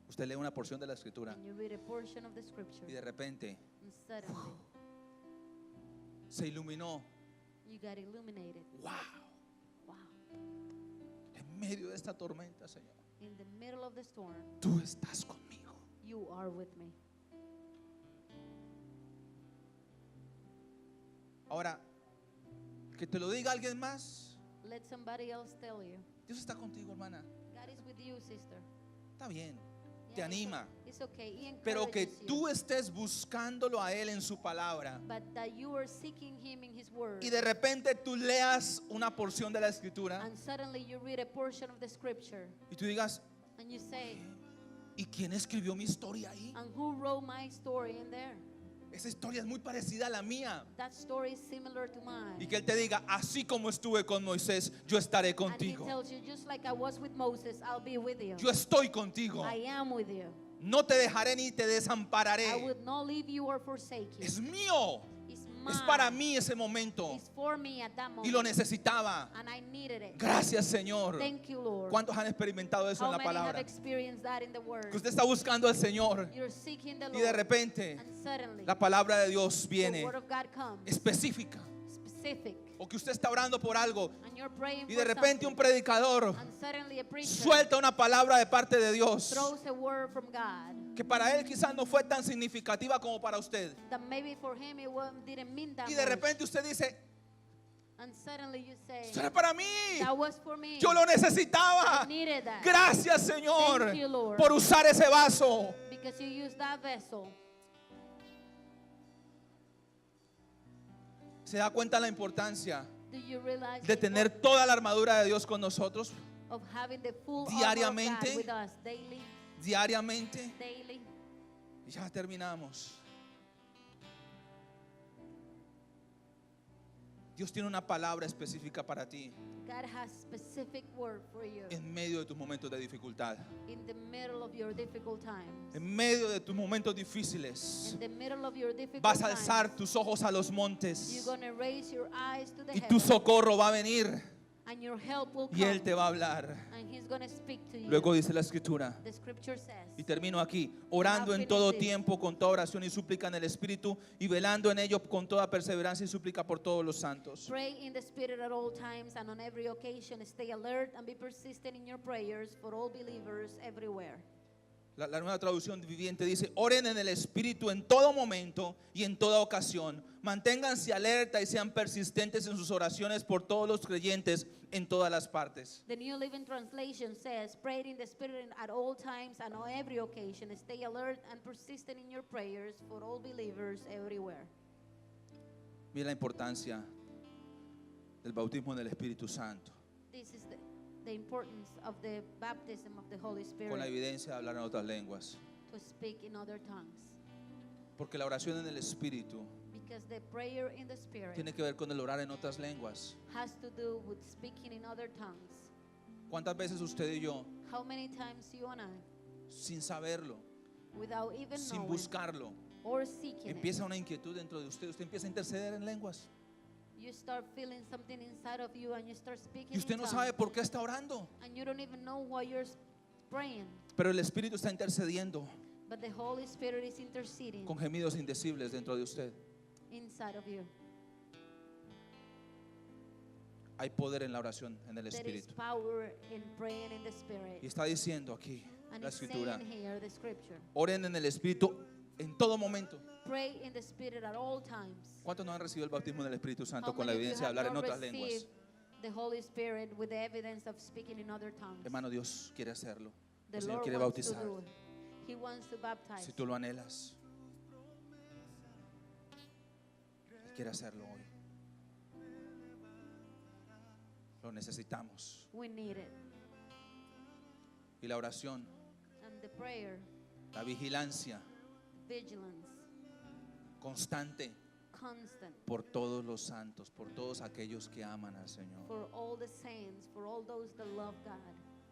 Usted lee una porción de la escritura and you read a portion of the scripture, y de repente and suddenly se iluminó. you got illuminated. ¡Wow! Wow. En medio de esta tormenta, Señor, In the middle of the storm, tú estás conmigo. you are with me. Ahora, que te lo diga alguien más. Let somebody else tell you. Dios está contigo, hermana. God is with you, sister. Está bien. Te Yeah, anima. It's okay. He Pero que encourages you. tú estés buscándolo a Él en su palabra. But that you are seeking Him in His word. Y de repente tú leas una porción de la escritura And suddenly you read a portion of the scripture y tú digas, and you say, ¿y quién escribió mi historia ahí? and who wrote my story in there? Esa historia es muy parecida a la mía. That story is similar to mine. Y que Él te diga, así como estuve con Moisés, yo estaré And He contigo. tells you, just like I was with Moses, I'll be with you. Yo estoy contigo. I am with you. No te dejaré ni te I desampararé. would not leave you or forsake you. Es mío. It's mine. Es para mí ese momento. It's for me at that moment. Y lo necesitaba. And I needed it. Gracias, Señor. Thank you, Lord. ¿Cuántos han experimentado eso How en la many have palabra? experienced that in the word? Que usted está buscando al Señor You're seeking the y Lord. de repente And suddenly la palabra de Dios the viene word of God comes. específica. Specific. O que usted está orando por algo And you're praying y for de repente un something. predicador And suddenly a preacher suelta una palabra de parte de Dios throws a word from God que para él quizás no fue tan significativa como para usted. that maybe for him didn't mean that Y de much. repente usted dice, And suddenly you say, esto era para mí. that was for me. Yo lo necesitaba. I needed that. Gracias, Señor, Thank you, Lord. por usar ese vaso. Because you used that vessel. ¿Se da cuenta la importancia Do you realize de the tener importance toda la armadura de Dios con nosotros of having the full diariamente? armor of God with us daily? diariamente? Daily. Y ya terminamos. Dios tiene una palabra específica para ti God has specific word for you en medio de tus momentos de dificultad, in the middle of your difficult times. en medio de tus momentos difíciles. In the middle of your difficult Vas a times, alzar tus ojos a los you're montes going to raise your eyes to the y tu heavens, socorro va a venir And your help will y Él come. te va a hablar. And He's going to speak to you. Luego dice la escritura, The scripture says, y termino aquí, orando en todo tiempo con toda oración y súplica en el Espíritu y velando en ello con toda perseverancia y súplica por todos los santos. pray in the Spirit at all times and on every occasion. Stay alert and be persistent in your prayers for all believers everywhere. La nueva traducción viviente dice, oren en el Espíritu en todo momento y en toda ocasión. Manténganse alerta y sean persistentes en sus oraciones por todos los creyentes en todas las partes. The New Living Translation says, pray in the Spirit at all times and on every occasion. Stay alert and persistent in your prayers for all believers everywhere. Mira la importancia del bautismo en el Espíritu Santo, This is the importance of the baptism of the Holy con la Spirit, evidencia de hablar en otras lenguas. to speak in other tongues. Porque la oración en el Espíritu Because the prayer in the Spirit tiene que ver con el orar en otras lenguas. has to do with speaking in other tongues. ¿Cuántas veces usted y yo, How many times you and I, sin saberlo, without even sin knowing buscarlo, or seeking empieza una inquietud dentro de usted? Usted empieza a interceder en lenguas it, you start feeling something inside of you and you start speaking y usted in no tongues, sabe por qué está orando, and you don't even know why you're praying, pero el Espíritu está intercediendo but the Holy Spirit is interceding con gemidos indecibles dentro de usted. inside of you. Hay poder en la oración en el There is Espíritu. power in praying in the Y Spirit. está diciendo aquí And la it's Escritura, saying here, the scripture, oren en el Espíritu en todo momento. pray in the Spirit at all times. ¿Cuántos no han recibido el bautismo del Espíritu Santo How con la many of you evidencia de have hablar en not otras lenguas? received the Holy Spirit with the evidence of speaking in other tongues? Hermano, Dios quiere hacerlo. The El Señor Lord quiere wants to bautizar. do it. He wants to baptize. Si tú lo anhelas, Él quiere hacerlo hoy. Lo necesitamos. We need it. Y la oración, And the prayer, la vigilancia vigilance, constante constant por todos los santos, por todos aquellos que aman al Señor. for all the saints, for all those that love God.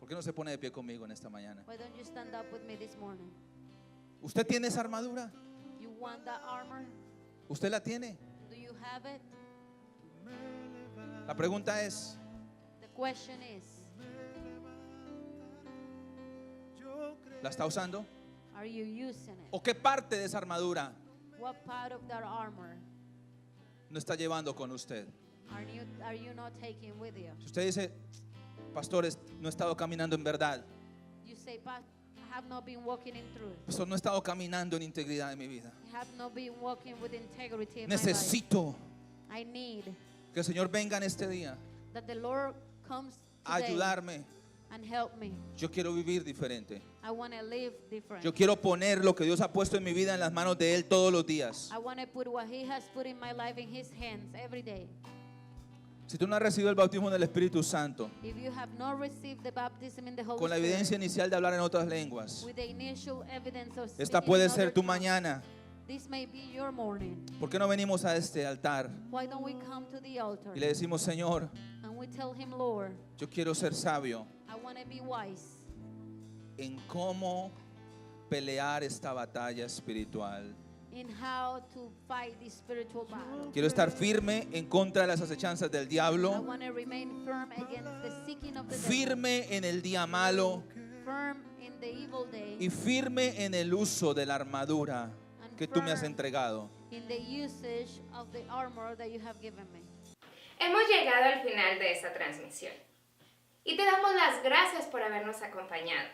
¿Por qué no se pone de pie conmigo en esta mañana? Why don't you stand up with me this morning? ¿Usted tiene esa armadura? You want that armor? ¿Usted la tiene? Do you have it? La pregunta es, The question is, ¿la está usando? are you using it? ¿O qué parte de esa armadura What part of that armor no está llevando con usted? are you not taking with you? Si usted dice, pastores, no he estado caminando en verdad, You say, but I have not been walking in truth. pastor, no he estado caminando en integridad en mi vida. I have not been walking with integrity in my life. Necesito I need que el Señor venga en este día that the Lord comes a today ayudarme. and help me. Yo quiero vivir diferente. I want to live different. Yo quiero poner lo que Dios ha puesto en mi vida en las manos de Él todos los días. I want to put what He has put in my life in His hands every day. Si tú no has recibido el bautismo del Espíritu Santo, If you have not received the baptism in the Holy con la evidencia Spirit, inicial de hablar en otras lenguas, with the initial evidence of esta speaking puede in ser other tu tongues, mañana. this may be your morning. ¿Por qué no venimos a este altar Why don't we come to the altar y le decimos, Señor, and we tell Him, Lord, yo quiero ser sabio I want to be wise en cómo pelear esta batalla espiritual? in how to fight this spiritual battle. Quiero estar firme en contra de las acechanzas del I diablo, want to remain firm against the seeking of the firme en el día malo devil, firm in the evil day, y firme en el uso de la armadura que tú me has entregado. in the usage of the armor that you have given me. Hemos llegado al final de esta transmisión y te damos las gracias por habernos acompañado.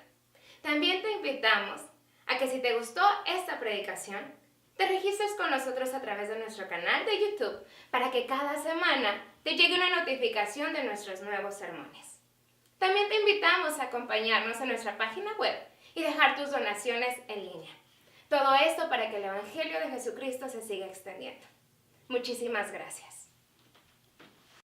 También te invitamos a que si te gustó esta predicación, te registres con nosotros a través de nuestro canal de YouTube para que cada semana te llegue una notificación de nuestros nuevos sermones. También te invitamos a acompañarnos en nuestra página web y dejar tus donaciones en línea. Todo esto para que el Evangelio de Jesucristo se siga extendiendo. Muchísimas gracias.